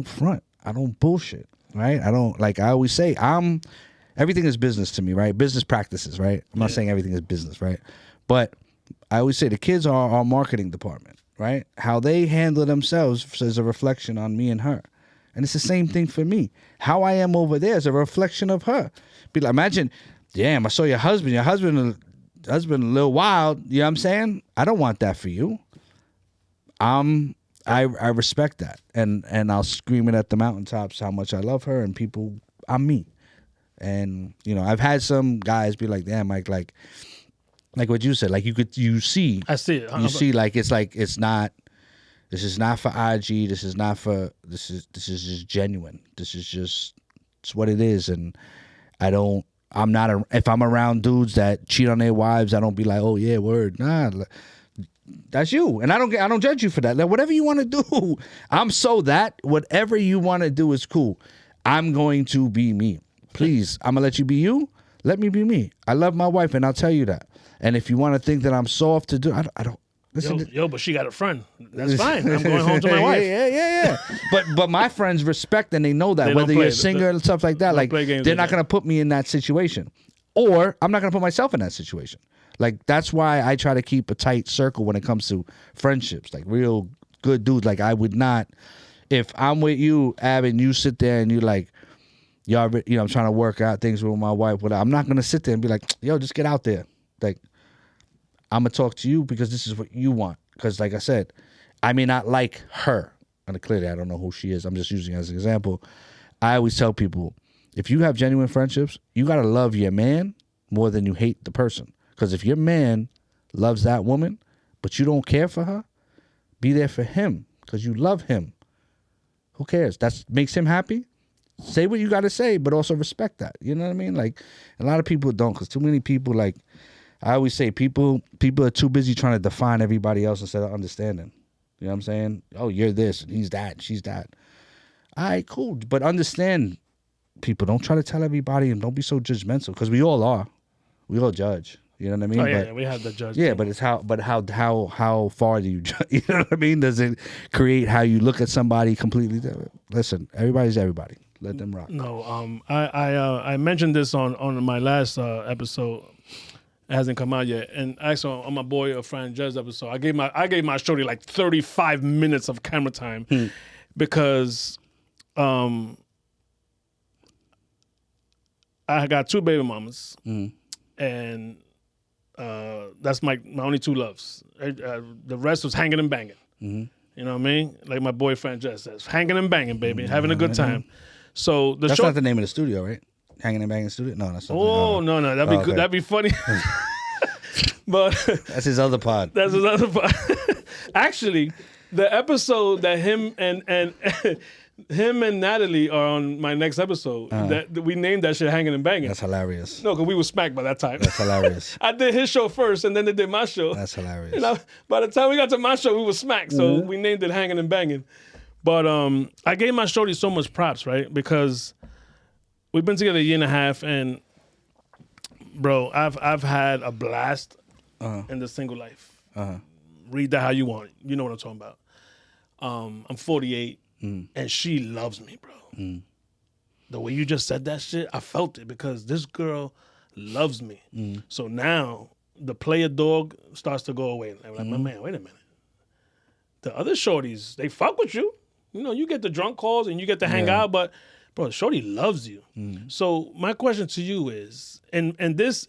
front. I don't bullshit, right? I always say, everything is business to me, right? Business practices, right? I'm not saying everything is business, right? But I always say the kids are our marketing department, right? How they handle themselves is a reflection on me and her. And it's the same thing for me. How I am over there is a reflection of her. Be like, imagine, damn, I saw your husband a little wild, you know what I'm saying? I don't want that for you. I respect that. And I'll scream it at the mountaintops how much I love her, and people, I'm me. And, you know, I've had some guys be like, damn, Mike, like what you said, like you see. I see it. You see, it's not, this is not for IG. This is just genuine. This is just, it's what it is. And if I'm around dudes that cheat on their wives, I don't be like, oh yeah, word. Nah, that's you. And I don't judge you for that. Like, whatever you want to do, whatever you want to do is cool. I'm going to be me. Please, I'm going to let you be you. Let me be me. I love my wife, and I'll tell you that. And if you want to think that I'm soft to do, I don't. Listen, but she got a friend. That's fine. I'm going home to my wife. Yeah. but my friends respect and they know that They whether don't play. you're a singer and stuff like that, like play games they're like not that. gonna put me in that situation, or I'm not gonna put myself in that situation. Like that's why I try to keep a tight circle when it comes to friendships, like real good dudes. Like I would not, if I'm with you, Ab, and you sit there and you like, y'all, I'm trying to work out things with my wife. Whatever. I'm not gonna sit there and be like, yo, just get out there. Like I'm gonna talk to you because this is what you want. Because, like I said, I may not like her. And clearly, I don't know who she is. I'm just using it as an example. I always tell people, if you have genuine friendships, you got to love your man more than you hate the person. Because if your man loves that woman, but you don't care for her, be there for him because you love him. Who cares? That makes him happy. Say what you got to say, but also respect that. You know what I mean? Like, a lot of people don't, because too many people, like, I always say people are too busy trying to define everybody else instead of understanding. You know what I'm saying? Oh, you're this, and he's that, she's that. All right, cool. But understand people. Don't try to tell everybody and don't be so judgmental because we all are. We all judge. You know what I mean? Oh, yeah, we have the judge. Yeah, thing. but it's how far do you judge? You know what I mean? Does it create how you look at somebody completely different? Listen, everybody's everybody. Let them rock. No, I mentioned this on my last episode. It hasn't come out yet. And actually, on my boy Fran Jez episode, I gave my shorty like 35 minutes of camera time because I got 2 baby mamas, and that's my only 2 loves. The rest was hanging and banging. You know what I mean? Like my boy Fran Jez says, hanging and banging, baby, having a good time. So that's not the name of the studio, right? Hanging and Banging Studio? No, that's not. Oh, no, that'd be good. Okay. That'd be funny. But that's his other pod. That's his other pod. Actually, the episode that him and Natalie are on my next episode, that we named that shit Hanging and Banging. That's hilarious. No, because we were smacked by that time. That's hilarious. I did his show first, and then they did my show. That's hilarious. You know, by the time we got to my show, we were smacked. So we named it Hanging and Banging. But I gave my shorty so much props, right? Because we've been together a year and a half, and bro, I've had a blast in the single life. Read that how you want it. You know what I'm talking about. I'm 48, and she loves me, bro. The way you just said that shit, I felt it because this girl loves me. So now the player dog starts to go away. I'm like, my man, wait a minute. The other shorties, they fuck with you. You know, you get the drunk calls and you get to hang out, but bro, shorty loves you. So my question to you is, and this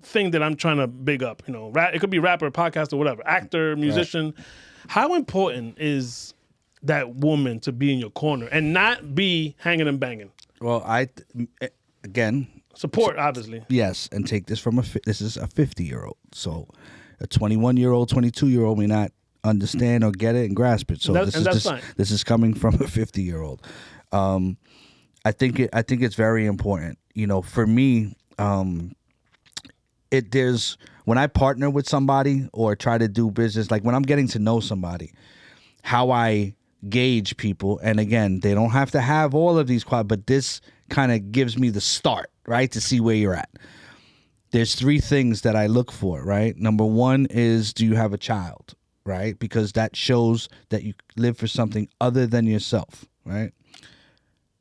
thing that I'm trying to big up, you know, it could be rapper, podcast, or whatever, actor, musician. Right. How important is that woman to be in your corner and not be hanging and banging? Well, again, support, obviously. Yes, and take this from this is a 50-year-old. So a 21-year-old, 22-year-old may not understand or get it and grasp it. So this is coming from a 50-year-old. I think it's very important. You know, for me, when I partner with somebody or try to do business, like when I'm getting to know somebody, how I gauge people, and again, they don't have to have all of these qualities, but this kind of gives me the start, right, to see where you're at. There's 3 things that I look for, right? Number 1 is, do you have a child, right? Because that shows that you live for something other than yourself, right?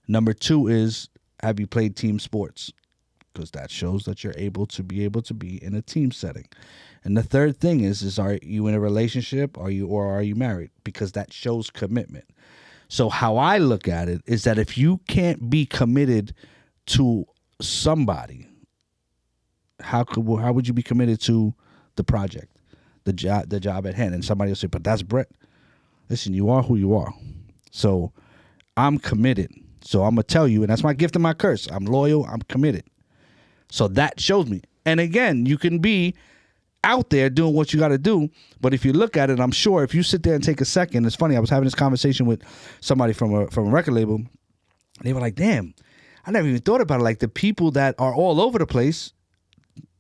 Number 2 is, have you played team sports? Because that shows that you're able to be in a team setting. And the 3rd thing is are you in a relationship? Are you married? Because that shows commitment. So how I look at it is that if you can't be committed to somebody, how would you be committed to the project, the job at hand? And somebody will say, but that's Brett. Listen, you are who you are. So I'm committed. So I'm going to tell you, and that's my gift and my curse. I'm loyal. I'm committed. So that shows me. And again, you can be out there doing what you got to do, but if you look at it, I'm sure if you sit there and take a second, it's funny, I was having this conversation with somebody from a record label. They were like, damn, I never even thought about it. Like the people that are all over the place,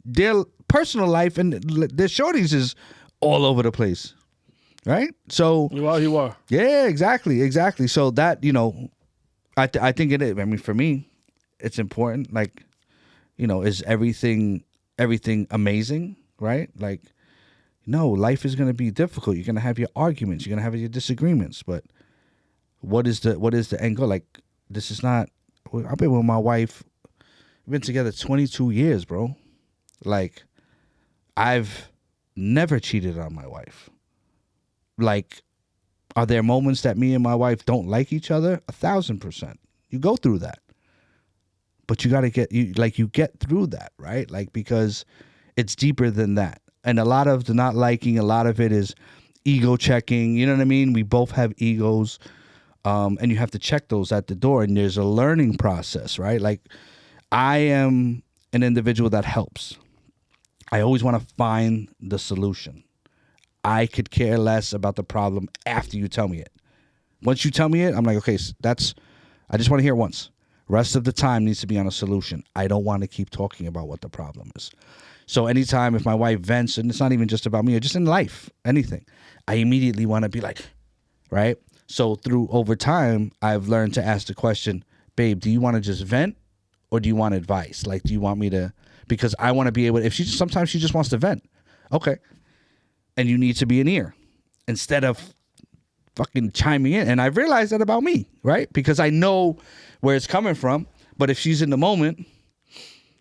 their personal life and their shorties is all over the place. Right? So you are. Yeah, exactly. So that, you know, I think it is. I mean, for me, it's important. Like, you know, is everything amazing, right? Like, No, life is going to be difficult. You're going to have your arguments. You're going to have your disagreements. But what is the end goal? Like, this is not. I've been with my wife. We've been together 22 years, bro. Like, I've never cheated on my wife. Like, are there moments that me and my wife don't like each other? 1,000%. You go through that. But you got to you get through that, right? Like, because it's deeper than that. And a lot of the not liking, a lot of it is ego checking. You know what I mean? We both have egos. And you have to check those at the door. And there's a learning process, right? Like, I am an individual that helps. I always want to find the solution. I could care less about the problem after you tell me it. Once you tell me it, I'm like, okay, I just want to hear it once. Rest of the time needs to be on a solution. I don't want to keep talking about what the problem is. So anytime if my wife vents, and it's not even just about me, or just in life, anything, I immediately want to be like, right? So over time, I've learned to ask the question, babe, do you want to just vent or do you want advice? Like, do you want me to, because I want to be able, sometimes she just wants to vent. Okay. And you need to be an ear instead of fucking chiming in. And I've realized that about me, right? Because I know where it's coming from. But if she's in the moment,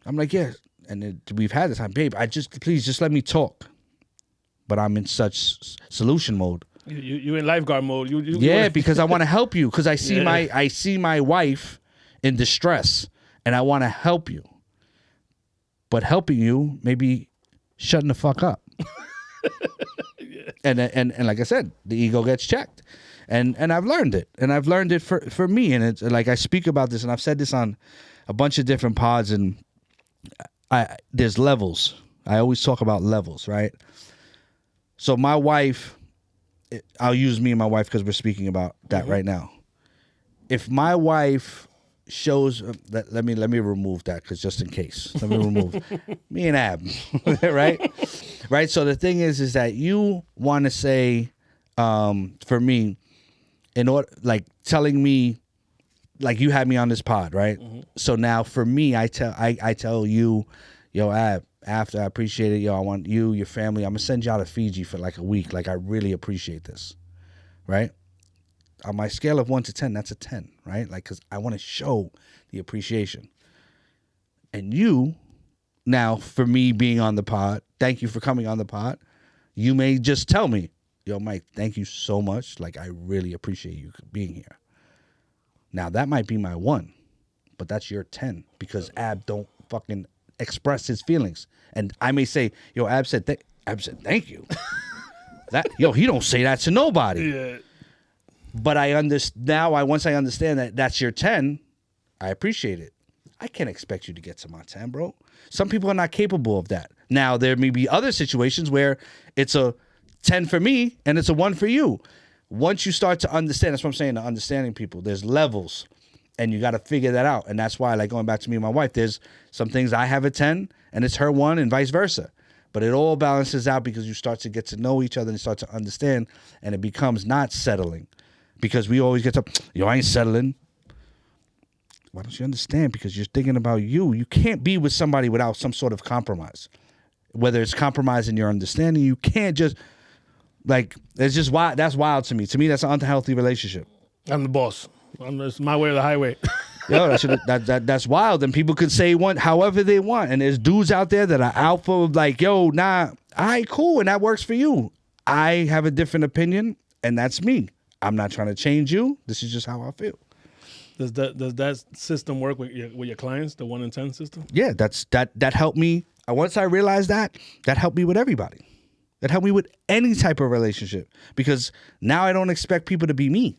I'm like, yeah. And we've had this time, babe, please just let me talk. But I'm in such solution mode. You in lifeguard mode. Yeah, because I want to help you. Because I see my wife in distress, and I want to help you. But helping you, maybe shutting the fuck up. Yeah. And like I said, the ego gets checked, and I've learned it, and I've learned it for me, and it's like I speak about this, and I've said this on a bunch of different pods, and there's levels. I always talk about levels, right? So my wife, I'll use me and my wife because we're speaking about that right now. If my wife shows let me remove that because just in case, let me remove me and Ab, right. So the thing is that you want to say, for me, in order, like telling me, like you had me on this pod, right? So now for me, I tell you, yo, Ab, after I appreciate it, yo, I want you, your family, I'm gonna send you out to Fiji for like a week. Like, I really appreciate this, right? On my scale of 1 to 10, that's a 10, right? Like, because I want to show the appreciation. And you, now, for me being on the pod, thank you for coming on the pod. You may just tell me, yo, Myq, thank you so much. Like, I really appreciate you being here. Now, that might be my 1, but that's your 10 because Ab don't fucking express his feelings. And I may say, yo, Ab said thank you. He don't say that to nobody. Yeah. But once I understand that that's your 10, I appreciate it. I can't expect you to get to my 10, bro. Some people are not capable of that. Now, there may be other situations where it's a 10 for me and it's a 1 for you. Once you start to understand, that's what I'm saying, understanding people, there's levels and you got to figure that out. And that's why, like going back to me and my wife, there's some things I have a 10 and it's her 1 and vice versa. But it all balances out because you start to get to know each other and start to understand, and it becomes not settling. Because we always get to, yo, I ain't settling. Why don't you understand? Because you're thinking about you. You can't be with somebody without some sort of compromise. Whether it's compromise in your understanding, you can't just, like, it's just wild. That's wild to me. To me, that's an unhealthy relationship. I'm the boss. It's my way or the highway. Yo, that's wild. And people could say however they want. And there's dudes out there that are alpha, like, yo, nah, all right, cool, and that works for you. I have a different opinion, and that's me. I'm not trying to change you. This is just how I feel. Does that system work with your clients, the 1 in 10 system? Yeah, that helped me. Once I realized that helped me with everybody. That helped me with any type of relationship because now I don't expect people to be me.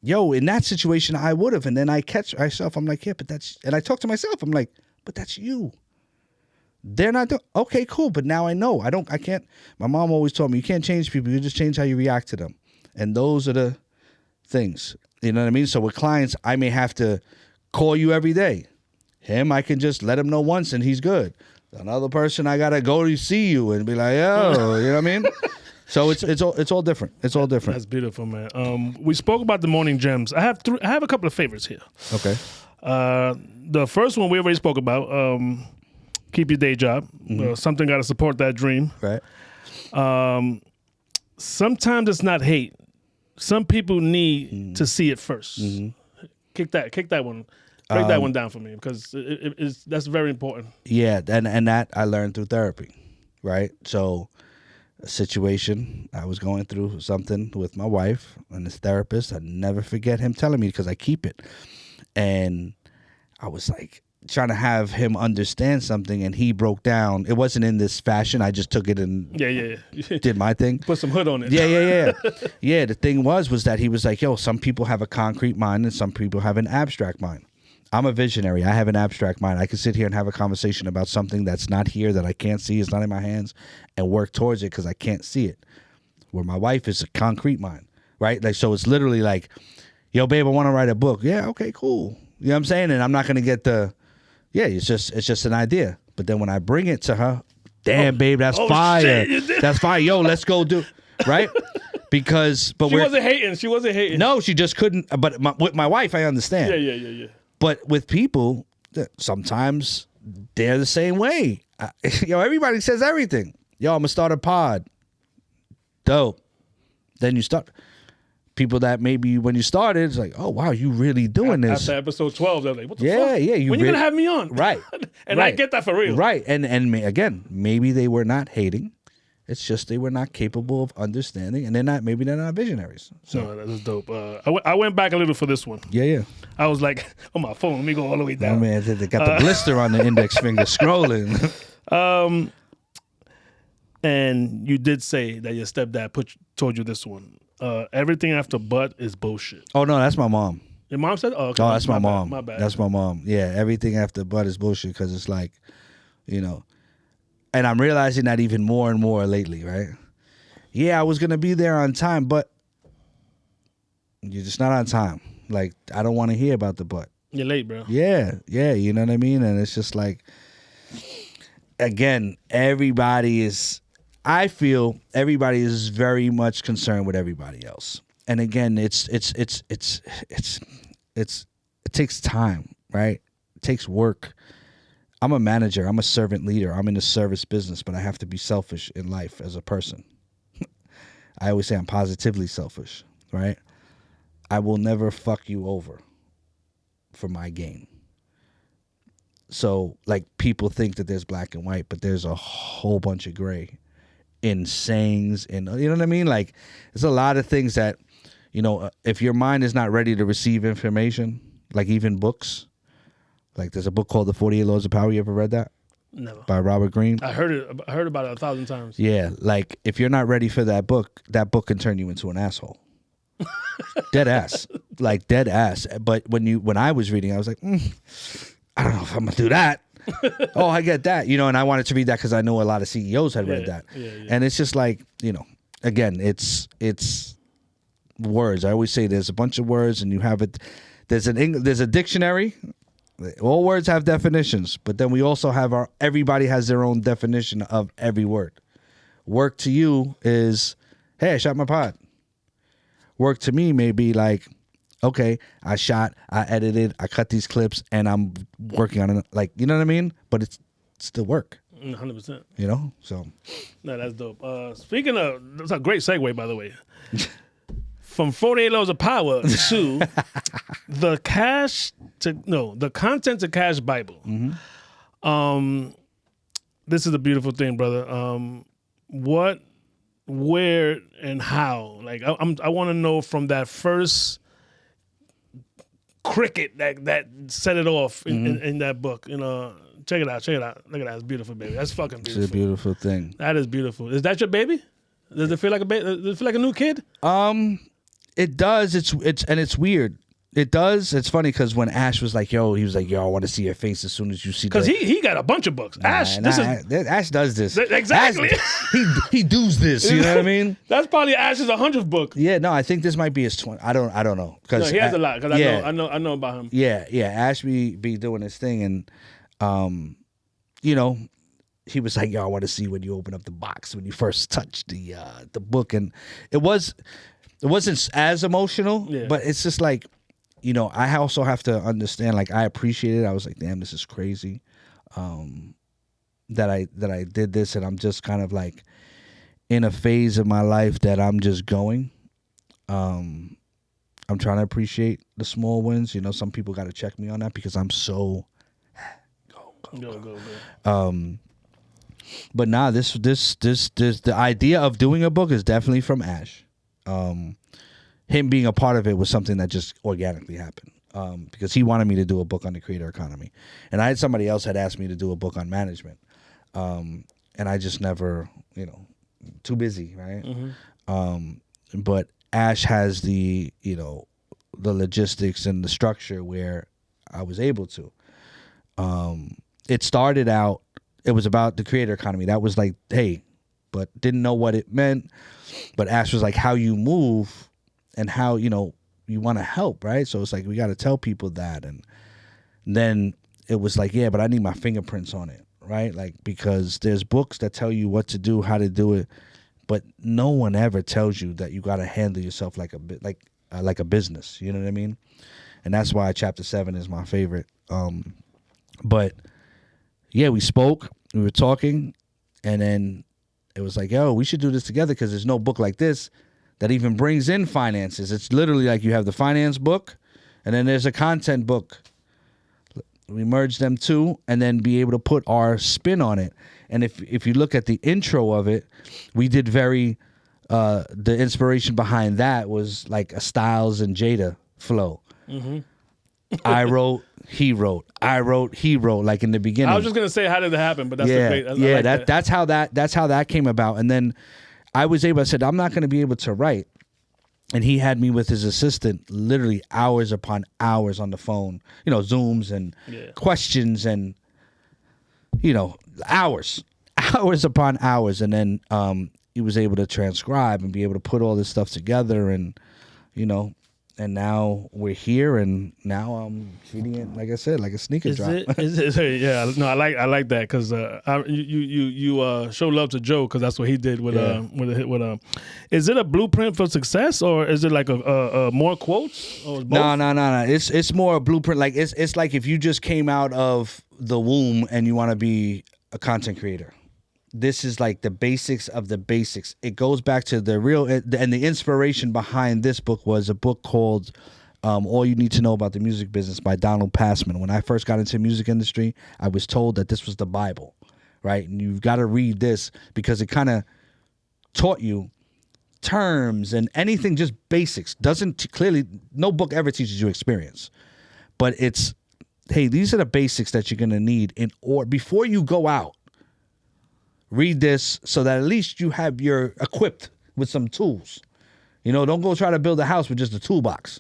Yo, in that situation, I would have, and then I catch myself. I'm like, yeah, but that's, and I talk to myself. I'm like, but that's you. They're not doing, okay, cool, but now I know. I can't. My mom always told me, you can't change people. You just change how you react to them. And those are the things, you know what I mean? So with clients, I may have to call you every day. Him, I can just let him know once and he's good. Another person, I got to go to see you and be like, yo, you know what I mean? So it's all different. It's all different. That's beautiful, man. We spoke about the morning gems. I have a couple of favorites here. Okay. The first one we already spoke about, keep your day job. Something got to support that dream. Right. Sometimes it's not hate. Some people need to see it first. Kick that one. Break that one down for me because that's very important. Yeah, and that I learned through therapy, right? So a situation, I was going through something with my wife and this therapist. I never forget him telling me because I keep it. And I was like trying to have him understand something, and he broke down. It wasn't in this fashion. I just took it and did my thing. Put some hood on it. Yeah, the thing was that he was like, yo, some people have a concrete mind and some people have an abstract mind. I'm a visionary. I have an abstract mind. I can sit here and have a conversation about something that's not here, that I can't see, it's not in my hands, and work towards it because I can't see it. Where my wife is a concrete mind, right? Like, so it's literally like, yo, babe, I want to write a book. Yeah, okay, cool. You know what I'm saying? And I'm not going to get it's just an idea. But then when I bring it to her, damn, babe, that's fire. That's fire. Yo, let's go do, right? Because, but she wasn't hating. No, she just couldn't. But with my wife, I understand. Yeah. But with people, sometimes they're the same way. Everybody says everything. Yo, I'm going to start a pod. Dope. Then you start. People that maybe when you started, it's like, oh, wow, you really doing this. After episode 12, they're like, what the fuck? Yeah. When you going to have me on? Right. And I get that for real. Right. And again, maybe they were not hating. It's just they were not capable of understanding, and maybe they're not visionaries. So no, that's dope. I went back a little for this one. Yeah. I was like, on my phone, let me go all the way down. Oh, man, they got the blister on the index finger scrolling. And you did say that your stepdad told you this one. Everything after butt is bullshit. Oh, no, that's my mom. Your mom said? Oh, okay. Oh, that's my mom. My bad. That's my mom. Yeah, everything after butt is bullshit because it's like, and I'm realizing that even more and more lately, right? Yeah, I was going to be there on time, but you're just not on time. Like, I don't want to hear about the butt. You're late, bro. Yeah, you know what I mean? And it's just like, again, I feel everybody is very much concerned with everybody else. And again, it takes time, right? It takes work. I'm a manager. I'm a servant leader. I'm in the service business, but I have to be selfish in life as a person. I always say I'm positively selfish, right? I will never fuck you over for my gain. So, like, people think that there's black and white, but there's a whole bunch of gray in sayings, and you know what I mean? Like, there's a lot of things that, if your mind is not ready to receive information, like even books. Like, there's a book called The 48 Laws of Power. You ever read that? Never. By Robert Greene. I heard about it 1,000 times. Yeah, like, if you're not ready for that book can turn you into an asshole. Dead ass. Like, dead ass. But when I was reading, I was like, I don't know if I'm going to do that. Oh, I get that. And I wanted to read that because I know a lot of CEOs had read that. Yeah. And it's just like, again, it's words. I always say there's a bunch of words, and you have it. There's a dictionary. All words have definitions, but then we also have everybody has their own definition of every word. Work to you is, hey, I shot my pod. Work to me may be like, okay, I shot, I edited, I cut these clips, and I'm working on it. Like, you know what I mean? But it's still work. 100%. So. No, that's dope. Speaking of, that's a great segue, by the way. From 48 Laws of Power to the Content to Cash Bible. Mm-hmm. This is a beautiful thing, brother. What, where, and how? Like, I want to know from that first cricket that set it off in that book. Check it out. Look at that. It's beautiful, baby. That's fucking beautiful. It's a beautiful thing. That is beautiful. Is that your baby? Does it feel like a baby? Does it feel like a new kid? It does. It's weird. It does. It's funny because when Ash was like, yo, I want to see your face as soon as you see. Because he got a bunch of books. Ash does this. Exactly. Ash, he does this. You know what I mean? That's probably Ash's 100th book. Yeah. No, I think this might be his 20. I don't know. No, he has a lot. Because I know about him. Yeah. Ash be doing his thing, and he was like, yo, I want to see when you open up the box when you first touched the book, and it wasn't as emotional, but it's just like, I also have to understand, like, I appreciate it. I was like, damn, this is crazy that I did this, and I'm just kind of like, in a phase of my life that I'm just going. I'm trying to appreciate the small wins. You know, some people got to check me on that because I'm so Go. But nah, this the idea of doing a book is definitely from Ash. Him being a part of it was something that just organically happened. Because he wanted me to do a book on the creator economy, and I had somebody else had asked me to do a book on management, and I just never, too busy, right? But Ash has the logistics and the structure where I was able to. It started out, it was about the creator economy. That was like, hey, but didn't know what it meant. But Ash was like, how you move and how, you want to help, right? So it's like, we got to tell people that. And then it was like, yeah, but I need my fingerprints on it, right? Like, because there's books that tell you what to do, how to do it, but no one ever tells you that you got to handle yourself like a business. You know what I mean? And that's why Chapter 7 is my favorite. But yeah, we spoke, we were talking, and then it was like, yo, we should do this together because there's no book like this that even brings in finances. It's literally like you have the finance book, and then there's a content book. We merge them two, and then be able to put our spin on it. And if you look at the intro of it, we did the inspiration behind that was like a Styles and Jada flow. Mm-hmm. I wrote, he wrote. I wrote, he wrote. Like in the beginning. I was just gonna say, how did it happen? But that's that's how that came about. And then I said, I'm not gonna be able to write. And he had me with his assistant literally hours upon hours on the phone, Zooms and questions and, hours upon hours. And then he was able to transcribe and be able to put all this stuff together and, and now we're here, and now I'm treating it, like I said, like a sneaker drop. Yeah, no, I like that because you show love to Joe because that's what he did with Is it a blueprint for success, or is it like a more quotes? Or No. It's more a blueprint. Like it's like if you just came out of the womb and you want to be a content creator. This is like the basics of the basics. It goes back to the real, and the inspiration behind this book was a book called All You Need to Know About the Music Business by Donald Passman. When I first got into the music industry, I was told that this was the Bible, right? And you've got to read this because it kind of taught you terms and anything, just basics. Clearly, no book ever teaches you experience. But it's, hey, these are the basics that you're going to need before you go out. Read this so that at least you're equipped with some tools. Don't go try to build a house with just a toolbox.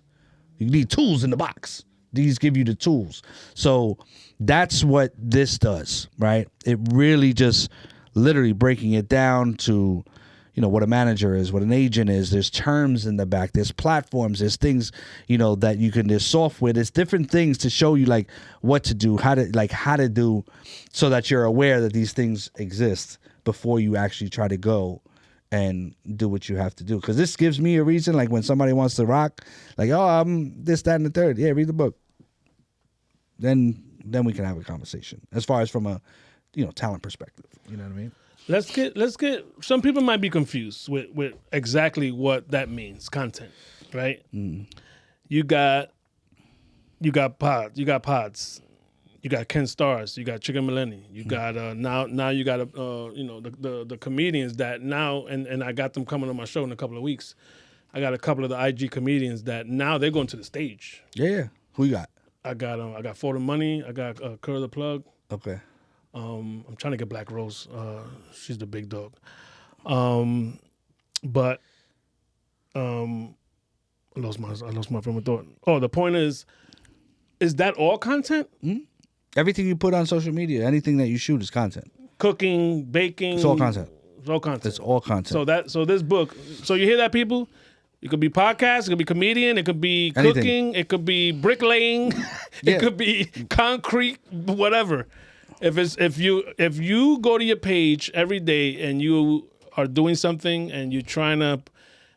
You need tools in the box. These give you the tools. So that's what this does, right? It really just literally breaking it down to, what a manager is, what an agent is. There's terms in the back. There's platforms. There's things, that you can, there's software. There's different things to show you like what to do, how to do so that you're aware that these things exist before you actually try to go and do what you have to do. Because this gives me a reason, like when somebody wants to rock, like, oh, I'm this, that, and the third. Yeah, read the book. Then we can have a conversation as far as from a, talent perspective. You know what I mean? Let's get. Some people might be confused with exactly what that means. Content, right? Mm. You got pods. You got Ken Stars. You got Chicklet and Maleni. You got now you got the comedians that now and I got them coming on my show in a couple of weeks. I got a couple of the IG comedians that now they're going to the stage. Yeah. Who you got? I got For the Money. I got Curl the Plug. Okay. I'm trying to get Black Rose. She's the big dog. But I lost my frame of thought. Oh, the point is that all content? Mm-hmm. Everything you put on social media, anything that you shoot is content. Cooking, baking. It's all content. It's all content. It's all content. So this book. So you hear that, people? It could be podcast. It could be comedian. It could be cooking. Anything. It could be bricklaying. It could be concrete. Whatever. If you go to your page every day and you are doing something and you're trying to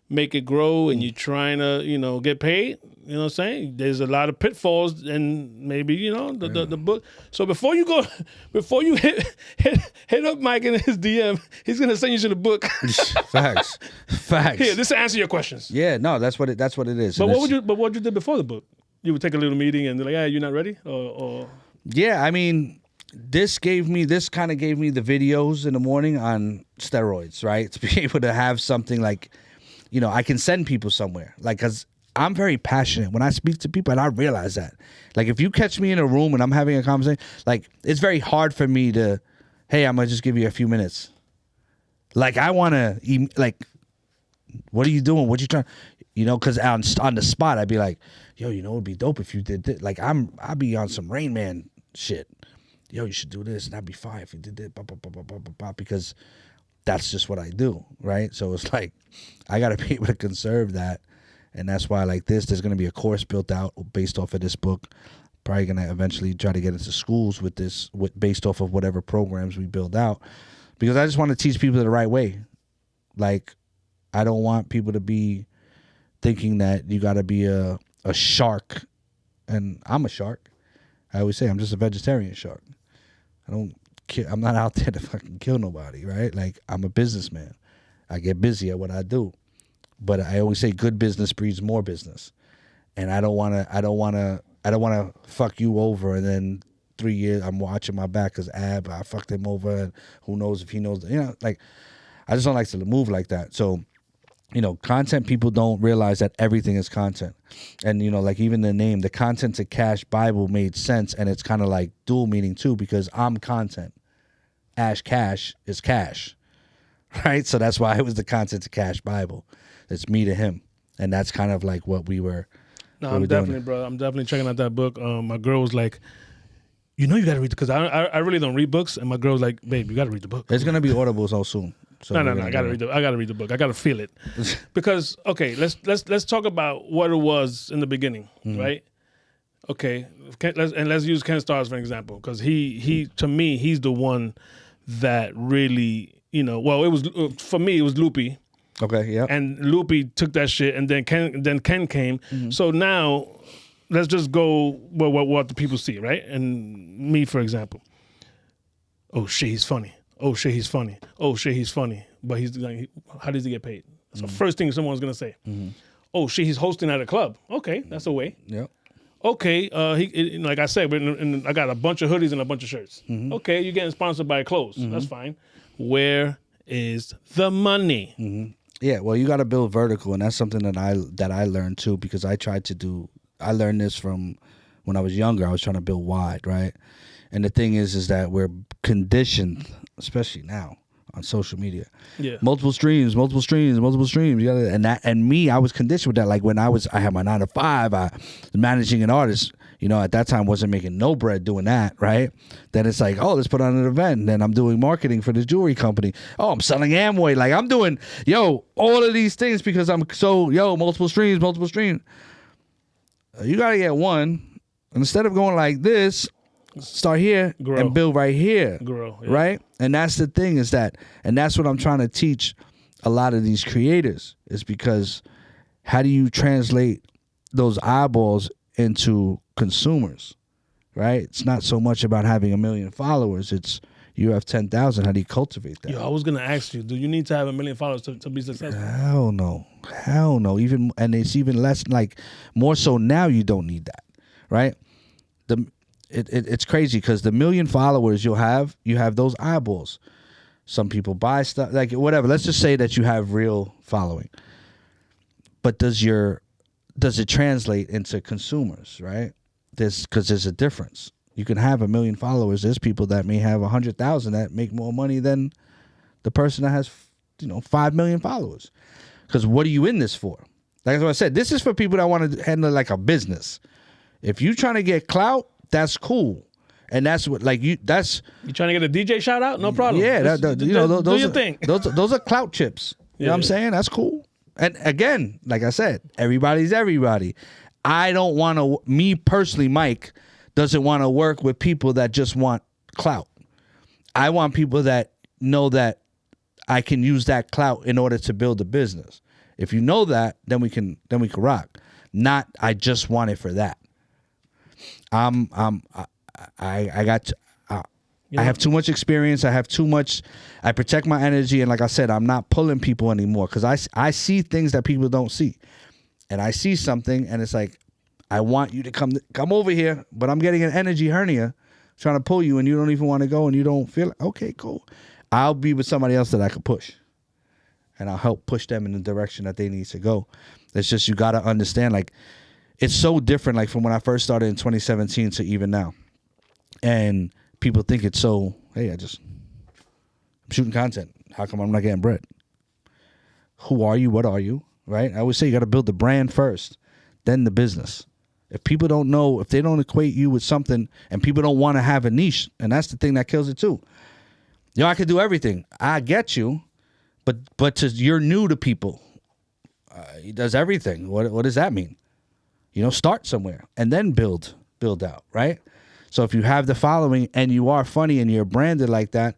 make it grow and you're trying to get paid, You know what I'm saying? There's a lot of pitfalls, and maybe the book. So before you hit up Myq in his DM, he's gonna send you to the book. Facts. Here, this will answer your questions. Yeah, no, that's what it is. But what you did before the book? You would take a little meeting and be like, "Hey, you're not ready," or Yeah, I mean, this kind of gave me the videos in the morning on steroids, right? To be able to have something like, I can send people somewhere, like, cause I'm very passionate when I speak to people, and I realize that. Like, if you catch me in a room and I'm having a conversation, like, it's very hard for me to, hey, I'm gonna just give you a few minutes. Like, I want to, like, what are you doing? What you trying? Because on the spot, I'd be like, yo, it'd be dope if you did this. Like, I'd be on some Rain Man shit. Yo, you should do this, and that'd be fire if you did this, because that's just what I do, right? So it's like, I got to be able to conserve that. And that's why, like there's going to be a course built out based off of this book. Probably going to eventually try to get into schools with this, based off of whatever programs we build out. Because I just want to teach people the right way. Like, I don't want people to be thinking that you got to be a shark. And I'm a shark. I always say I'm just a vegetarian shark. I'm not out there to fucking kill nobody, right? Like, I'm a businessman. I get busy at what I do. But I always say good business breeds more business. And I don't want to fuck you over, and then 3 years I'm watching my back because I fucked him over, and who knows if he knows, like, I just don't like to move like that. So, content, people don't realize that everything is content. And, like, even the name, the Content to Cash Bible made sense, and it's kind of like dual meaning too, because I'm content. Ash Cash is cash, right? So that's why it was the Content to Cash Bible. It's me to him, and that's kind of like what we were. No, I'm definitely checking out that book. My girl was like, you got to read it, because I really don't read books, and my girl's like, babe, you got to read the book. It's gonna be Audible so soon. So no, I gotta read the book. I gotta feel it, because let's talk about what it was in the beginning, right? Okay, let's use Ken Stars for an example, because he to me, he's the one that really, well, it was for me, it was Loopy. Okay, yeah. And Loopy took that shit, and then Ken came. So now, let's just go what the people see, right? And me, for example. Oh shit, he's funny. Oh shit, he's funny. Oh shit, he's funny. But he's like, how does he get paid? That's the first thing someone's gonna say. Oh shit, he's hosting at a club. Okay, that's a way. Yeah. Okay, like I said, I got a bunch of hoodies and a bunch of shirts. Okay, you're getting sponsored by clothes. That's fine. Where is the money? Yeah, well, you got to build vertical, and that's something that I learned too, because I learned this from when I was younger. I was trying to build wide, right? And the thing is that we're conditioned, especially now on social media. Yeah. Multiple streams. You gotta, and me, I was conditioned with that. Like, when I had my 9 to 5, I was managing an artist. At that time, wasn't making no bread doing that, right? Then it's like, oh, let's put on an event. And then I'm doing marketing for the jewelry company. Oh, I'm selling Amway. Like, I'm doing, all of these things because I'm so, multiple streams. You got to get one. Instead of going like this, start here and build right here. Grow. Yeah. Right? And that's the thing and that's what I'm trying to teach a lot of these creators, is because how do you translate those eyeballs into consumers, right? It's not so much about having 1 million followers. It's you have 10,000. How do you cultivate that? I was gonna ask you, do you need to have 1 million followers to be successful? Hell no. And it's even less, like, more so now. You don't need that, right? It's crazy, because the 1 million followers you have those eyeballs. Some people buy stuff, like, whatever. Let's just say that you have real following, but does it translate into consumers, right? Because there's a difference. You can have 1 million followers. There's people that may have 100,000 that make more money than the person that has 5 million followers. Because what are you in this for? Like I said, this is for people that want to handle like a business. If you're trying to get clout, that's cool. And that's what, like, you trying to get a DJ shout out? No problem. Yeah, do your thing. Those are clout chips. You know what I'm saying? That's cool. And again, like I said, everybody's everybody. I don't want to, me personally, Myq doesn't want to work with people that just want clout. I want people that know that I can use that clout in order to build a business. If you know that, then we can rock. Not I just want it for that. I got I have too much experience. I protect my energy, and like I said, I'm not pulling people anymore because I see things that people don't see, and I see something, and it's like I want you to come over here, but I'm getting an energy hernia trying to pull you, and you don't even want to go, and you don't feel it. Okay, cool. I'll be with somebody else that I could push, and I'll help push them in the direction that they need to go. It's just you got to understand, like, it's so different, like from when I first started in 2017 to even now, and people think it's so, hey, I'm shooting content. How come I'm not getting bread? Who are you? What are you? Right? I always say you got to build the brand first, then the business. If people don't know, if they don't equate you with something, and people don't want to have a niche, and that's the thing that kills it too. I could do everything. I get you, but you're new to people. He does everything. What does that mean? Start somewhere and then build out, right? So if you have the following and you are funny and you're branded like that,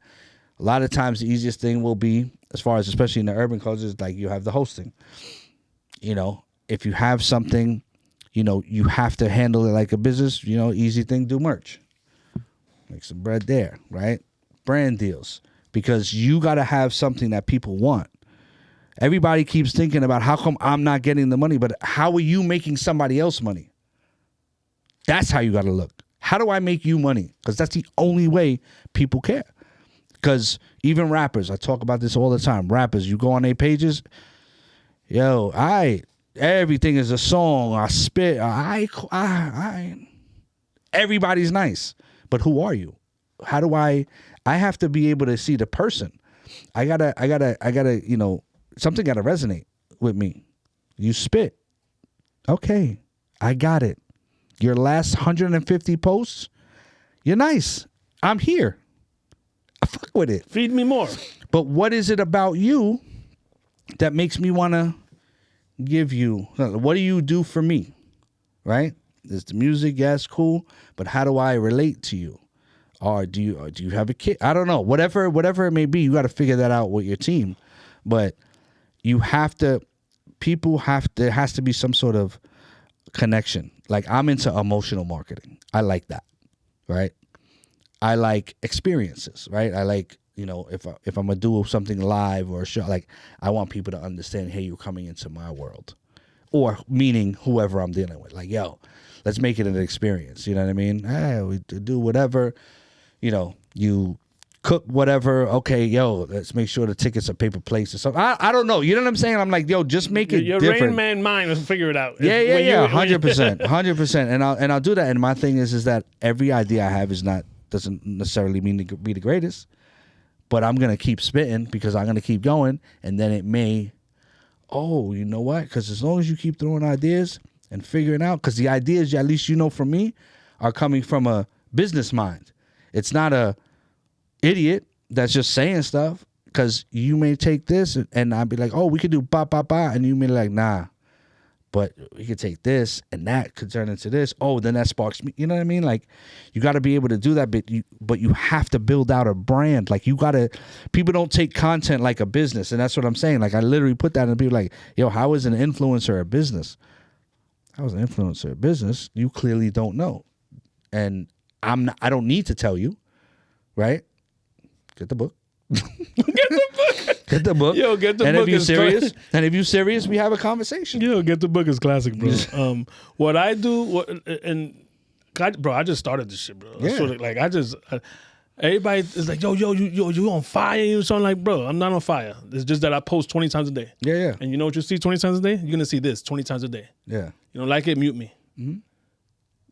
a lot of times the easiest thing will be, as far as especially in the urban cultures, like you have the hosting. If you have something, you have to handle it like a business. Easy thing, do merch. Make some bread there, right? Brand deals. Because you got to have something that people want. Everybody keeps thinking about how come I'm not getting the money, but how are you making somebody else money? That's how you got to look. How do I make you money? Because that's the only way people care. Because even rappers, I talk about this all the time. Rappers, you go on their pages, everything is a song. I spit. Everybody's nice. But who are you? How do I have to be able to see the person. I gotta, something gotta resonate with me. You spit. Okay, I got it. Your last 150 posts, you're nice. I'm here. I fuck with it. Feed me more. But what is it about you that makes me want to give you? What do you do for me? Right? Is the music, yes, cool. But how do I relate to you? Or do you have a kid? I don't know. Whatever it may be, you got to figure that out with your team. But there has to be some sort of connection. Like, I'm into emotional marketing. I like that, right? I like experiences, right? I like, if I'm gonna do something live or a show, like, I want people to understand, hey, you're coming into my world, or meaning whoever I'm dealing with. Like, let's make it an experience. You know what I mean? Hey, we do whatever. You cook whatever. Okay, let's make sure the tickets are paper plates or something. I don't know. You know what I'm saying? I'm like, just make it your different. Rain Man mind will figure it out. Yeah, 100%, 100%. And I'll do that. And my thing is that every idea I have doesn't necessarily mean to be the greatest, but I'm gonna keep spitting because I'm gonna keep going, and then it may. Oh, you know what? Because as long as you keep throwing ideas and figuring out, because the ideas, at least from me, are coming from a business mind. It's not a idiot that's just saying stuff, because you may take this and I'd be like, oh, we could do ba ba ba, and you may be like, nah, but we could take this and that could turn into this. Oh, then that sparks me. You know what I mean? Like, you got to be able to do that, but you have to build out a brand. Like, people don't take content like a business, and that's what I'm saying. Like, I literally put that in people like, how is an influencer a business? How is an influencer a business? You clearly don't know, and I don't need to tell you, right? Get the book. Get the book. Yo, get the and book. If you're serious, we have a conversation. Yo, get the book is classic, bro. What I do, I just started this shit, bro. Yeah. So, like, everybody is like, yo, you on fire? You something like, bro, I'm not on fire. It's just that I post 20 times a day. Yeah. And you know what you see 20 times a day? You're gonna see this 20 times a day. Yeah. You don't like it? Mute me. Mm-hmm.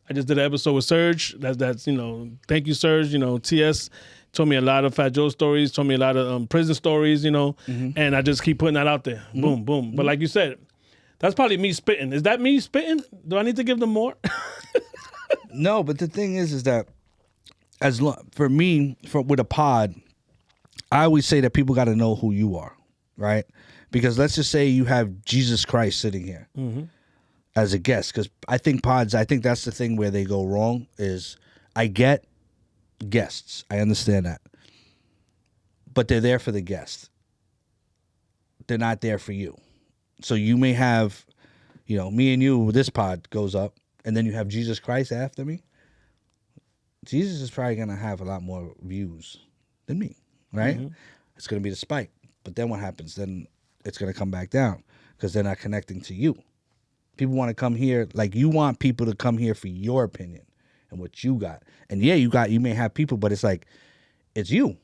I just did an episode with Serge. That's thank you, Serge. TS told me a lot of Fat Joe stories, told me a lot of prison stories, Mm-hmm. and I just keep putting that out there. Mm-hmm. Boom, boom. Mm-hmm. But like you said, that's probably me spitting. Is that me spitting? Do I need to give them more? No, but the thing is that for me, with a pod, I always say that people got to know who you are, right? Because let's just say you have Jesus Christ sitting here. Mm-hmm. As a guest, because I think that's the thing where they go wrong is I get guests. I understand that. But they're there for the guest. They're not there for you. So you may have, me and you, this pod goes up, and then you have Jesus Christ after me. Jesus is probably gonna have a lot more views than me, right? Mm-hmm. It's gonna be the spike. But then what happens? Then it's gonna come back down because they're not connecting to you. People want to come here, like you want people to come here for your opinion and what you got. And yeah, you may have people, but it's like it's you,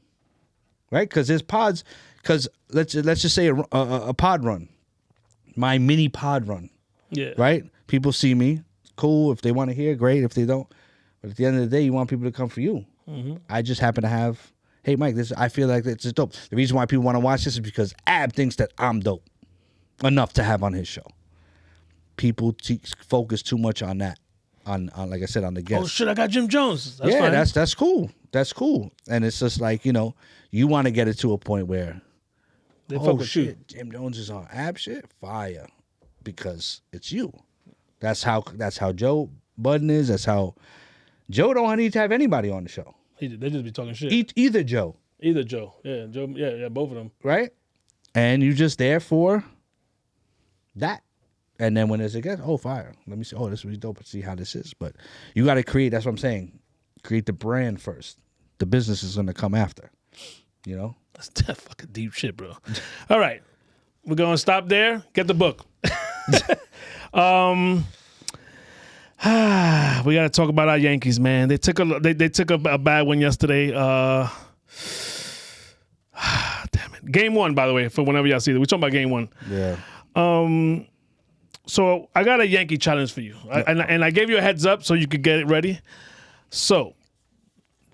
right? Because there's pods. Because let's just say a pod run, my mini pod run, Yeah. right? People see me, cool. If they want to hear, great. If they don't, but at the end of the day, you want people to come for you. Mm-hmm. I just happen to have, hey Mike, I feel like this is dope. The reason why people want to watch this is because Ab thinks that I'm dope enough to have on his show. People focus too much on that, on like I said, on the guest. Oh shit! I got Jim Jones. That's yeah, fine. that's cool. That's cool. And it's just like you want to get it to a point where. They fuck with you. Shit, Jim Jones is on Ab shit, fire, because it's you. That's how Joe Budden is. That's how Joe don't need to have anybody on the show. They just be talking shit. Either Joe, yeah, Joe, yeah, both of them, right? And you just there for that. And then when there's a guest, fire. Let me see. Oh, this would be dope. Let's see how this is. But you got to create. That's what I'm saying. Create the brand first. The business is going to come after. That's that fucking deep shit, bro. All right, we're gonna stop there. Get the book. We gotta talk about our Yankees, man. They took a bad one yesterday. Damn it. Game 1, by the way, for whenever y'all see it. We're talking about game 1. Yeah. So I got a Yankee challenge for you, and I gave you a heads up so you could get it ready. So.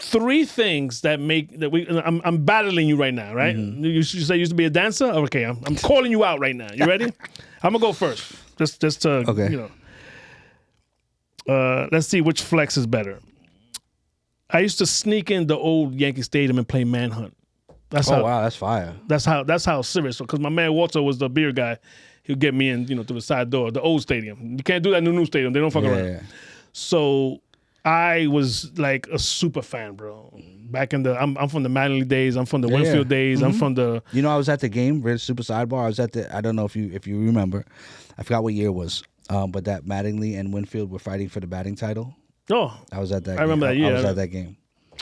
3 things that I'm battling you right now, right? Mm-hmm. You say you used to be a dancer? Okay, I'm calling you out right now. You ready? I'm gonna go first. Just to Okay. Let's see which flex is better. I used to sneak in the old Yankee Stadium and play manhunt. Wow, that's fire. That's how serious. Because my man Walter was the beer guy. He'll get me in, through the side door, the old stadium. You can't do that in the new stadium. They don't fuck around. Yeah. So I was like a super fan, bro. Back in I'm from the Maleni days. I'm from the Winfield days. Mm-hmm. I'm from the. I was at the game, Red Super Sidebar. I was at I don't know if you remember. I forgot what year it was. But that Mattingly and Winfield were fighting for the batting title. Oh, I was at that. I remember that year. I was at that game.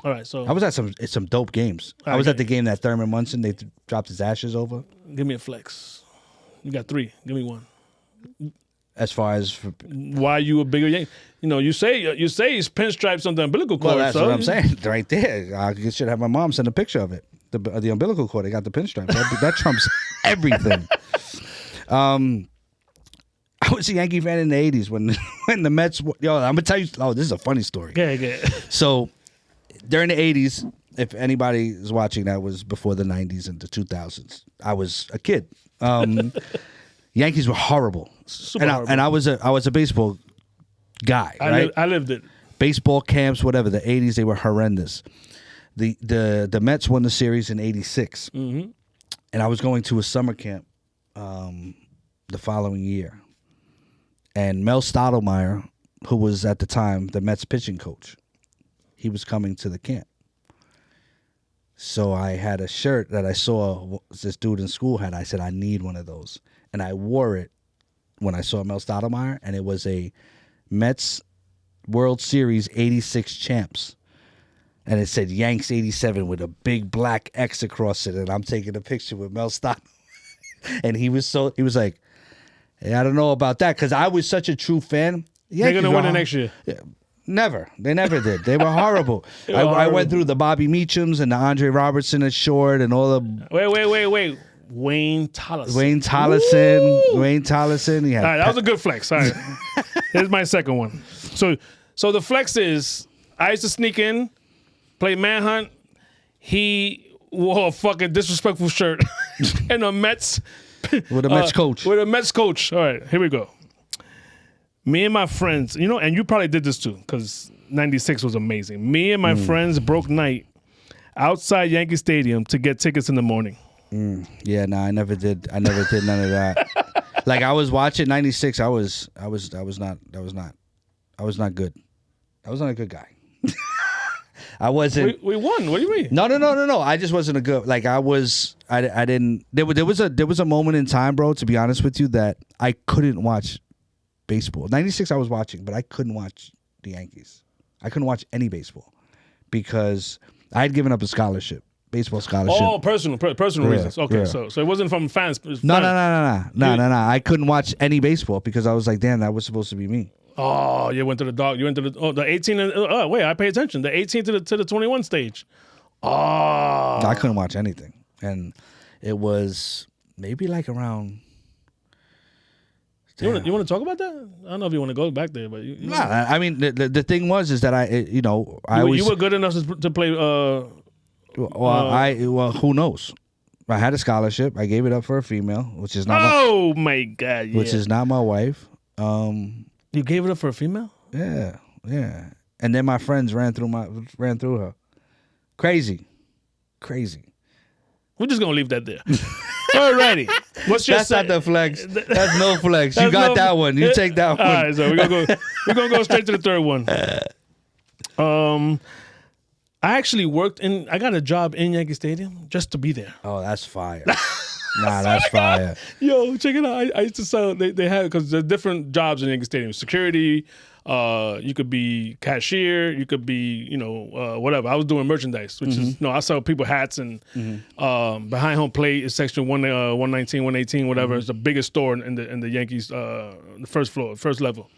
All right, so I was at some dope games. I was at the game that Thurman Munson they dropped his ashes over. Give me a flex. You got 3. Give me 1. As far as why you a bigger Yankee? You say he's pinstripes on the umbilical cord. Well, that's what I'm saying right there. I should have my mom send a picture of it. The umbilical cord. They got the pinstripes. That trumps everything. I was a Yankee fan in the '80s when the Mets. I'm gonna tell you. Oh, this is a funny story. Yeah. So during the '80s, if anybody is watching, that was before the '90s and the 2000s. I was a kid. Yankees were horrible. Horrible. And I was a baseball guy, right? I lived it. Baseball camps, whatever. The '80s, they were horrendous. The Mets won the series in '86, Mm-hmm. and I was going to a summer camp the following year. And Mel Stottlemyre, who was at the time the Mets pitching coach, he was coming to the camp. So I had a shirt that I saw this dude in school had. I said, I need one of those. And I wore it when I saw Mel Stottlemyre, and it was a Mets World Series 86 champs. And it said Yanks 87 with a big black X across it. And I'm taking a picture with Mel Stottlemyre. And he was like, hey, I don't know about that, because I was such a true fan. They're going to win it next year. Never. They never did. They were horrible. I went through the Bobby Meachams and the Andre Robertson at short and all the... Wait. Wayne Tollison. Wayne Tollison. Yeah. All right, that was a good flex. All right. Here's my second one. So the flex is, I used to sneak in, play manhunt. He wore a fucking disrespectful shirt and a Mets... With a Mets coach. With a Mets coach. All right, here we go. Me and my friends, and you probably did this too, because 96 was amazing. Me and my friends broke night outside Yankee Stadium to get tickets in the morning. Yeah, no, I never did none of that. Like I was watching 96, I was not good. I was not a good guy. I wasn't. We won. What do you mean? No. I just wasn't a good. Like I didn't. There was a moment in time, bro. To be honest with you, that I couldn't watch baseball. 96 I was watching, but I couldn't watch the Yankees. I couldn't watch any baseball because I had given up a scholarship, baseball scholarship. Oh, personal reasons. Okay, so it wasn't from fans. It was No. I couldn't watch any baseball because I was like, damn, that was supposed to be me. Oh, you went to the dog. You went to the 18. Wait, I pay attention. The 18 to the 21 stage. Oh, I couldn't watch anything, and it was maybe like around. You want to talk about that? I don't know if you want to go back there, but I mean the thing was that you were good enough to play. Well, who knows? I had a scholarship. I gave it up for a female, which is not. My God! Yeah. Which is not my wife. You gave it up for a female? Yeah. And then my friends ran through her. Crazy. We're just gonna leave that there. Alrighty. What's your? That's not the flex. That's no flex. You got that one. You take that one. All right, so we're gonna go straight to the third one. I actually I got a job in Yankee Stadium just to be there. Oh, that's fire. Nah, that's fire. Yo, check it out. I used to sell. They had because there's different jobs in Yankee Stadium. Security. You could be cashier. You could be whatever. I was doing merchandise, which is I sell people hats and behind home plate is section 119, 118, whatever. It's the biggest store in the Yankees, the first floor, first level.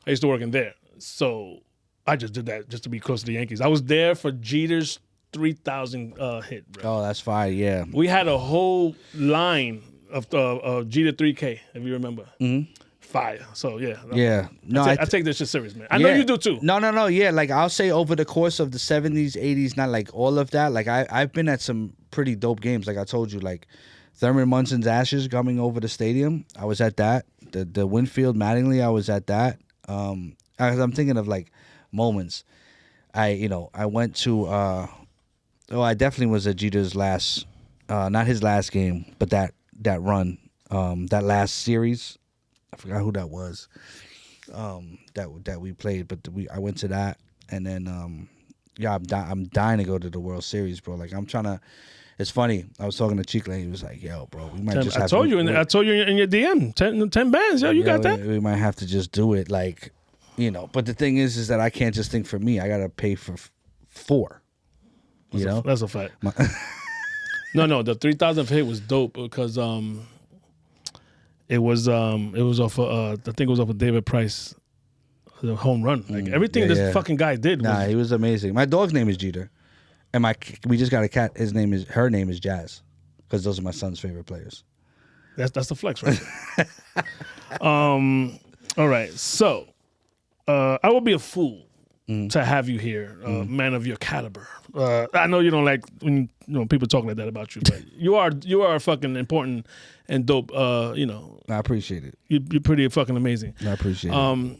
I used to work in there, so I just did that just to be close to the Yankees. I was there for Jeter's 3,000 hit, bro. Oh, that's fire, yeah. We had a whole line of Jeter 3K, if you remember. Mm-hmm. Fire. So, yeah. Yeah. No, I take this shit serious, man. I know you do, too. No. Yeah, like, I'll say over the course of the 70s, 80s, not like all of that. Like, I've been at some pretty dope games. Like I told you, like, Thurman Munson's Ashes coming over the stadium. I was at that. The Winfield Mattingly, I was at that. I'm thinking of, like, moments. I went to... I definitely was at Jeter's last, not his last game, but that run, that last series. I forgot who that was. That we played, but I went to that, and then I'm dying to go to the World Series, bro. Like I'm trying to. It's funny. I was talking to Chicklet. He was like, "Yo, bro, we might just." I told you in your DM 10 bands. Yo, you got that. We might have to just do it, like, But the thing is that I can't just think for me. I gotta pay for 4. That's a fact. No, the 3,000 hit was dope because it was off I think it was off of David Price, the home run. Like everything this fucking guy did. Nah, he was amazing. My dog's name is Jeter, and we just got a cat. Her name is Jazz, because those are my son's favorite players. That's the flex, right? All right, so I will be a fool to have you here, man of your caliber. I know you don't like when people talk like that about you, but you are fucking important and dope. I appreciate it. You're pretty fucking amazing. I appreciate it.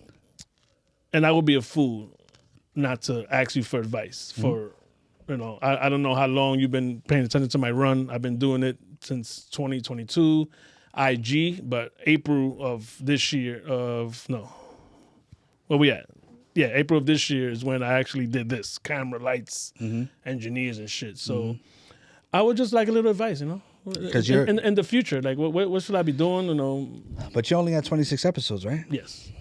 And I would be a fool not to ask you for advice. For I don't know how long you've been paying attention to my run. I've been doing it since 2022, IG, but April of this year where we at? Yeah, April of this year is when I actually did this. Camera, lights, engineers and shit. So I would just like a little advice, Because you're in the future, like what should I be doing? But you only got 26 episodes, right? Yes.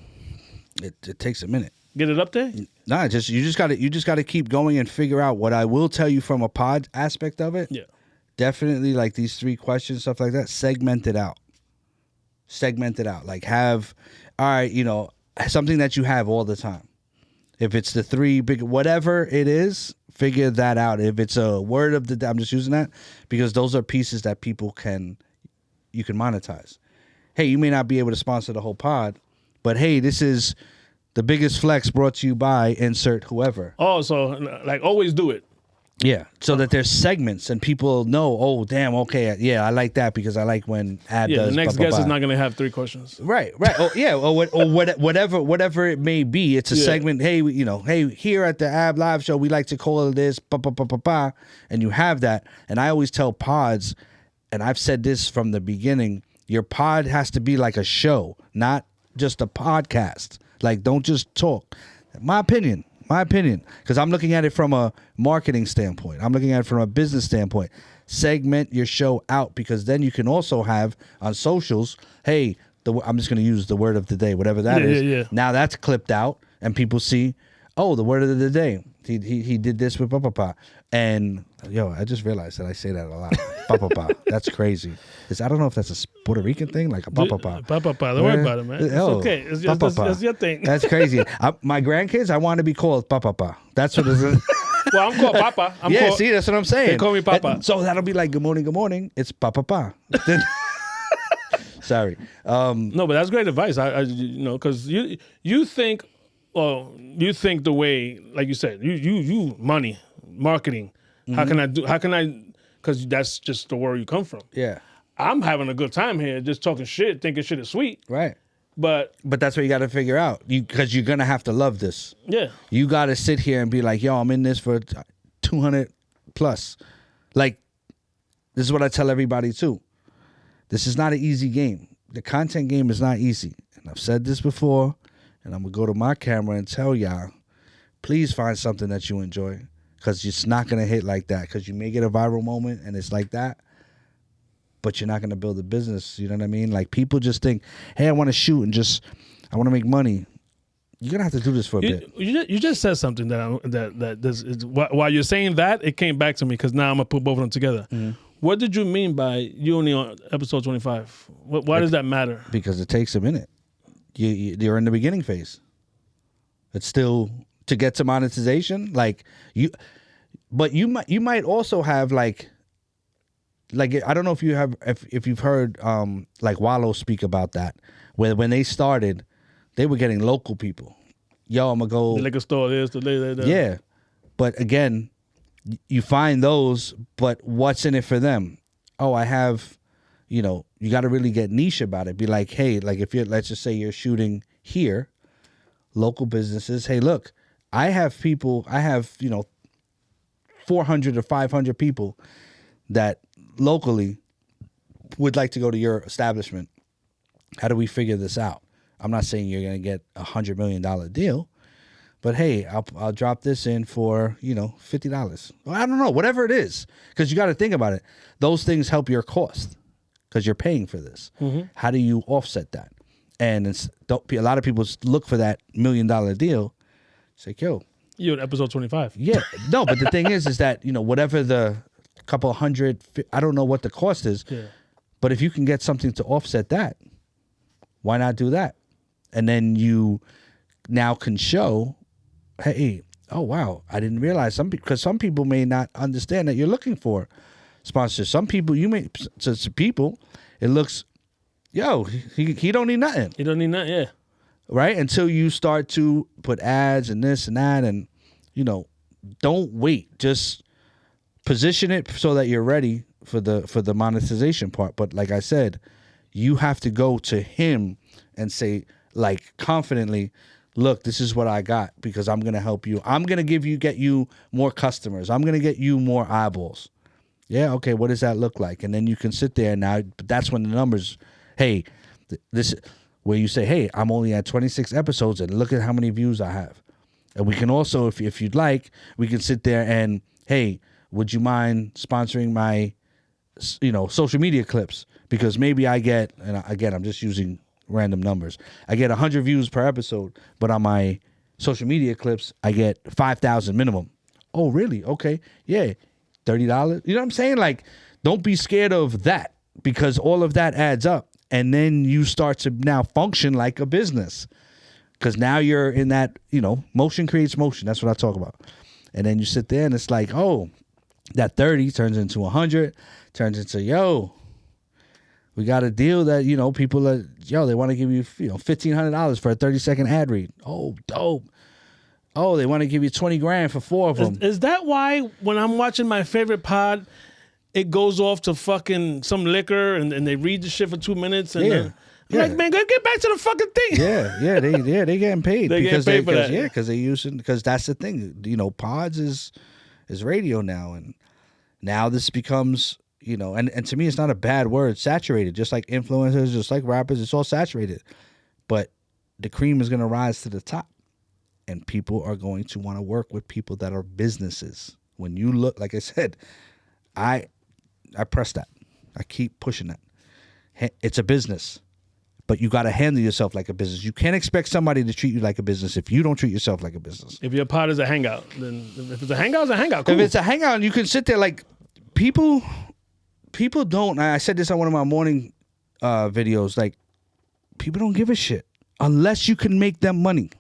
It takes a minute. Get it up there? Nah, you just gotta keep going and figure out. What I will tell you from a pod aspect of it. Yeah. Definitely, like these 3 questions, stuff like that. Segment it out. Like have, all right, something that you have all the time. If it's the 3 big, whatever it is, figure that out. If it's a word of the day, I'm just using that because those are pieces that you can monetize. Hey, you may not be able to sponsor the whole pod, but hey, this is the biggest flex brought to you by insert whoever. Oh, so like always do it. Yeah, so that there's segments and people know, oh, damn, okay, yeah, I like that because I like when Ab does. Yeah, the next guest is not going to have 3 questions. Right. Oh, yeah, or whatever it may be. It's a segment. Hey, hey, here at the Ab Live Show, we like to call it this, and you have that. And I always tell pods, and I've said this from the beginning, your pod has to be like a show, not just a podcast. Like, don't just talk. My opinion, because I'm looking at it from a marketing standpoint. I'm looking at it from a business standpoint. Segment your show out because then you can also have on socials, hey, I'm just gonna use the word of the day, whatever that is. Yeah. Now that's clipped out, and people see, oh, the word of the day. He did this with Papa. And yo, I just realized that I say that a lot. Papa. That's crazy. I don't know if that's a Puerto Rican thing, like a Papa. Papa. Don't worry about it, man. It's okay. It's just that's your thing. That's crazy. My grandkids, I want to be called Papa. That's what it is. Well, I'm called Papa. See, that's what I'm saying. They call me Papa. So that'll be like, good morning. It's Papa. Sorry. No, but that's great advice. I because you think the way, like you said, you money, marketing. Mm-hmm. How can I? Because that's just the world you come from. Yeah. I'm having a good time here, just talking shit, thinking shit is sweet. Right. But that's what you got to figure out. Because you're gonna have to love this. Yeah. You got to sit here and be like, yo, I'm in this for 200 plus. Like, this is what I tell everybody too. This is not an easy game. The content game is not easy. And I've said this before, and I'm going to go to my camera and tell y'all, please find something that you enjoy, because it's not going to hit like that, because you may get a viral moment and it's like that, but you're not going to build a business. You know what I mean? Like, people just think, hey, I want to shoot and I want to make money. You're going to have to do this for a bit. You just said something while you're saying that, it came back to me, because now I'm going to put both of them together. Mm-hmm. What did you mean by you only on episode 25? Why does that matter? Because it takes a minute. You're in the beginning phase. It's still to get to monetization. But you might also have like I don't know if you've heard like Wallow speak about that, where when they started, they were getting local people. Yo, I'm gonna go the liquor store. Yeah, but again, you find those, but what's in it for them? Oh, I have, you got to really get niche about it. Be like, hey, like if let's just say you're shooting here, local businesses. Hey, look, I have 400 or 500 people that locally would like to go to your establishment. How do we figure this out? I'm not saying you're going to get $100 million deal, but hey, I'll drop this in for, $50. Well, I don't know, whatever it is. Because you got to think about it. Those things help your cost because you're paying for this. Mm-hmm. How do you offset that? And a lot of people look for that $1 million deal. It's like, yo. You're in episode 25. Yeah. No, but the thing is that, whatever the couple hundred, I don't know what the cost is. Yeah. But if you can get something to offset that, why not do that? And then you now can show, hey, oh wow, I didn't realize because some people may not understand that you're looking for sponsors. Some people to people, it looks, yo, he don't need nothing. He don't need nothing, yeah. Right? Until you start to put ads and this and that, and don't wait. Just position it so that you're ready for the monetization part. But like I said, you have to go to him and say, like, confidently, look, this is what I got because I'm going to help you. I'm going to get you more customers. I'm going to get you more eyeballs. Yeah, okay, what does that look like? And then you can sit there now, but that's when the numbers, hey, this where you say, hey, I'm only at 26 episodes and look at how many views I have. And we can also, if you'd like, we can sit there and, hey, would you mind sponsoring my, social media clips? Because maybe I get, and again, I'm just using random numbers. I get 100 views per episode, but on my social media clips, I get 5,000 minimum. Oh, really? Okay. Yeah. $30. You know what I'm saying? Like, don't be scared of that because all of that adds up. And then you start to now function like a business because now you're in that, motion creates motion. That's what I talk about. And then you sit there and it's like, oh, that 30 turns into 100, turns into, yo, we got a deal that, people are, they want to give you, $1,500 for a 30-second ad read. Oh, dope. Oh, they want to give you $20,000 for 4 of them. Is that why when I'm watching my favorite pod, it goes off to fucking some liquor and they read the shit for 2 minutes? And yeah. I'm like, man, go get back to the fucking thing. Yeah, they getting paid. They getting paid for that. Yeah, because they using, because that's the thing. Pods is radio now. And now this becomes, and to me, it's not a bad word, saturated. Just like influencers, just like rappers, it's all saturated. But the cream is going to rise to the top. And people are going to want to work with people that are businesses. When you look, like I said, I press that. I keep pushing that. It's a business. but you got to handle yourself like a business. You can't expect somebody to treat you like a business if you don't treat yourself like a business. If your pod is a hangout, then if it's a hangout, it's a hangout. Cool. If it's a hangout and you can sit there like people don't. I said this on one of my morning videos. Like people don't give a shit unless you can make them money.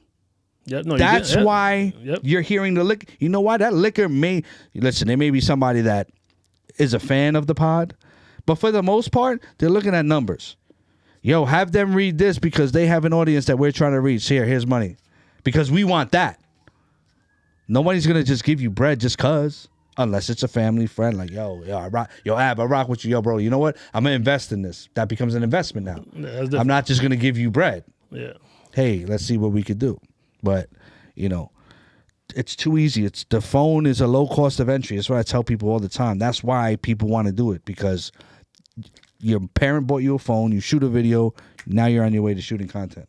Yep, no, That's why you're hearing the liquor. You know why? That liquor may listen. There may be somebody that is a fan of the pod, but for the most part, they're looking at numbers. Yo, have them read this because they have an audience that we're trying to reach. Here's money, because we want that. Nobody's gonna just give you bread just cause, unless it's a family friend. Like yo, I rock with you, yo, bro. You know what? I'm gonna invest in this. That becomes an investment now. I'm not just gonna give you bread. Yeah. Hey, let's see what we could do. But you know, it's too easy. The phone is a low cost of entry. That's what I tell people all the time. That's why people want to do it, because your parent bought you a phone, you shoot a video, now you're on your way to shooting content.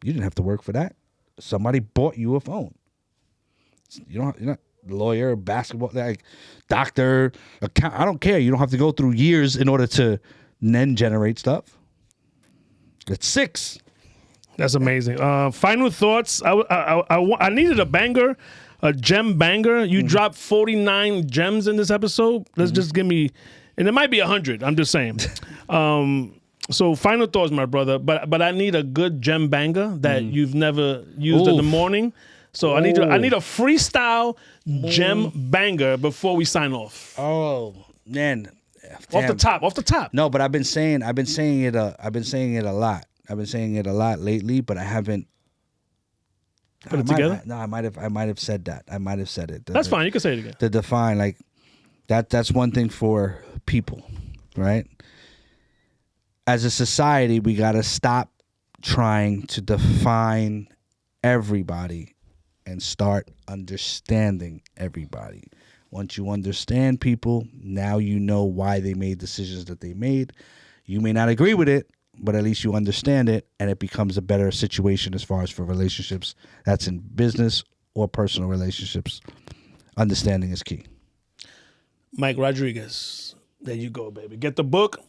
You didn't have to work for that. Somebody bought you a phone. You're not a lawyer, basketball, like doctor, account. I don't care. You don't have to go through years in order to then generate stuff. It's 6. That's amazing. Final thoughts. I needed a banger, a gem banger. You dropped 49 gems in this episode. Let's just give me, and it might be 100. I'm just saying. So final thoughts, my brother. But I need a good gem banger that you've never used in the morning. So I need a freestyle gem banger before we sign off. Oh man, off the top. No, but I've been saying it a lot. I've been saying it a lot lately, but I haven't put it together. I might have said that. I might have said it. That's fine. You can say it again. To define, like that's one thing for people, right? As a society, we got to stop trying to define everybody and start understanding everybody. Once you understand people, now you know why they made decisions that they made. You may not agree with it, but at least you understand it, and it becomes a better situation as far as for relationships. That's in business or personal relationships. Understanding is key. Myq Rodriguez. There you go, baby. Get the book,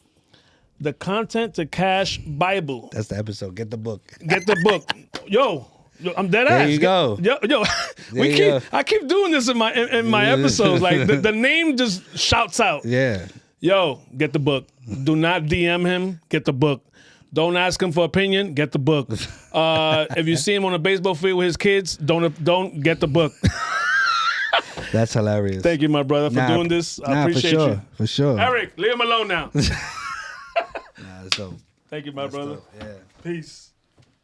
The Content to Cash Bible. That's the episode. Get the book. Get the book. Yo, I'm dead ass. There you go. Yo, I keep doing this in my episodes. Like the name just shouts out. Yeah. Yo, get the book. Do not DM him. Get the book. Don't ask him for opinion. Get the book. If you see him on a baseball field with his kids, don't get the book. That's hilarious. Thank you, my brother, for doing this. I appreciate you. For sure. Eric, leave him alone now. So. Thank you, my brother. Yeah. Peace.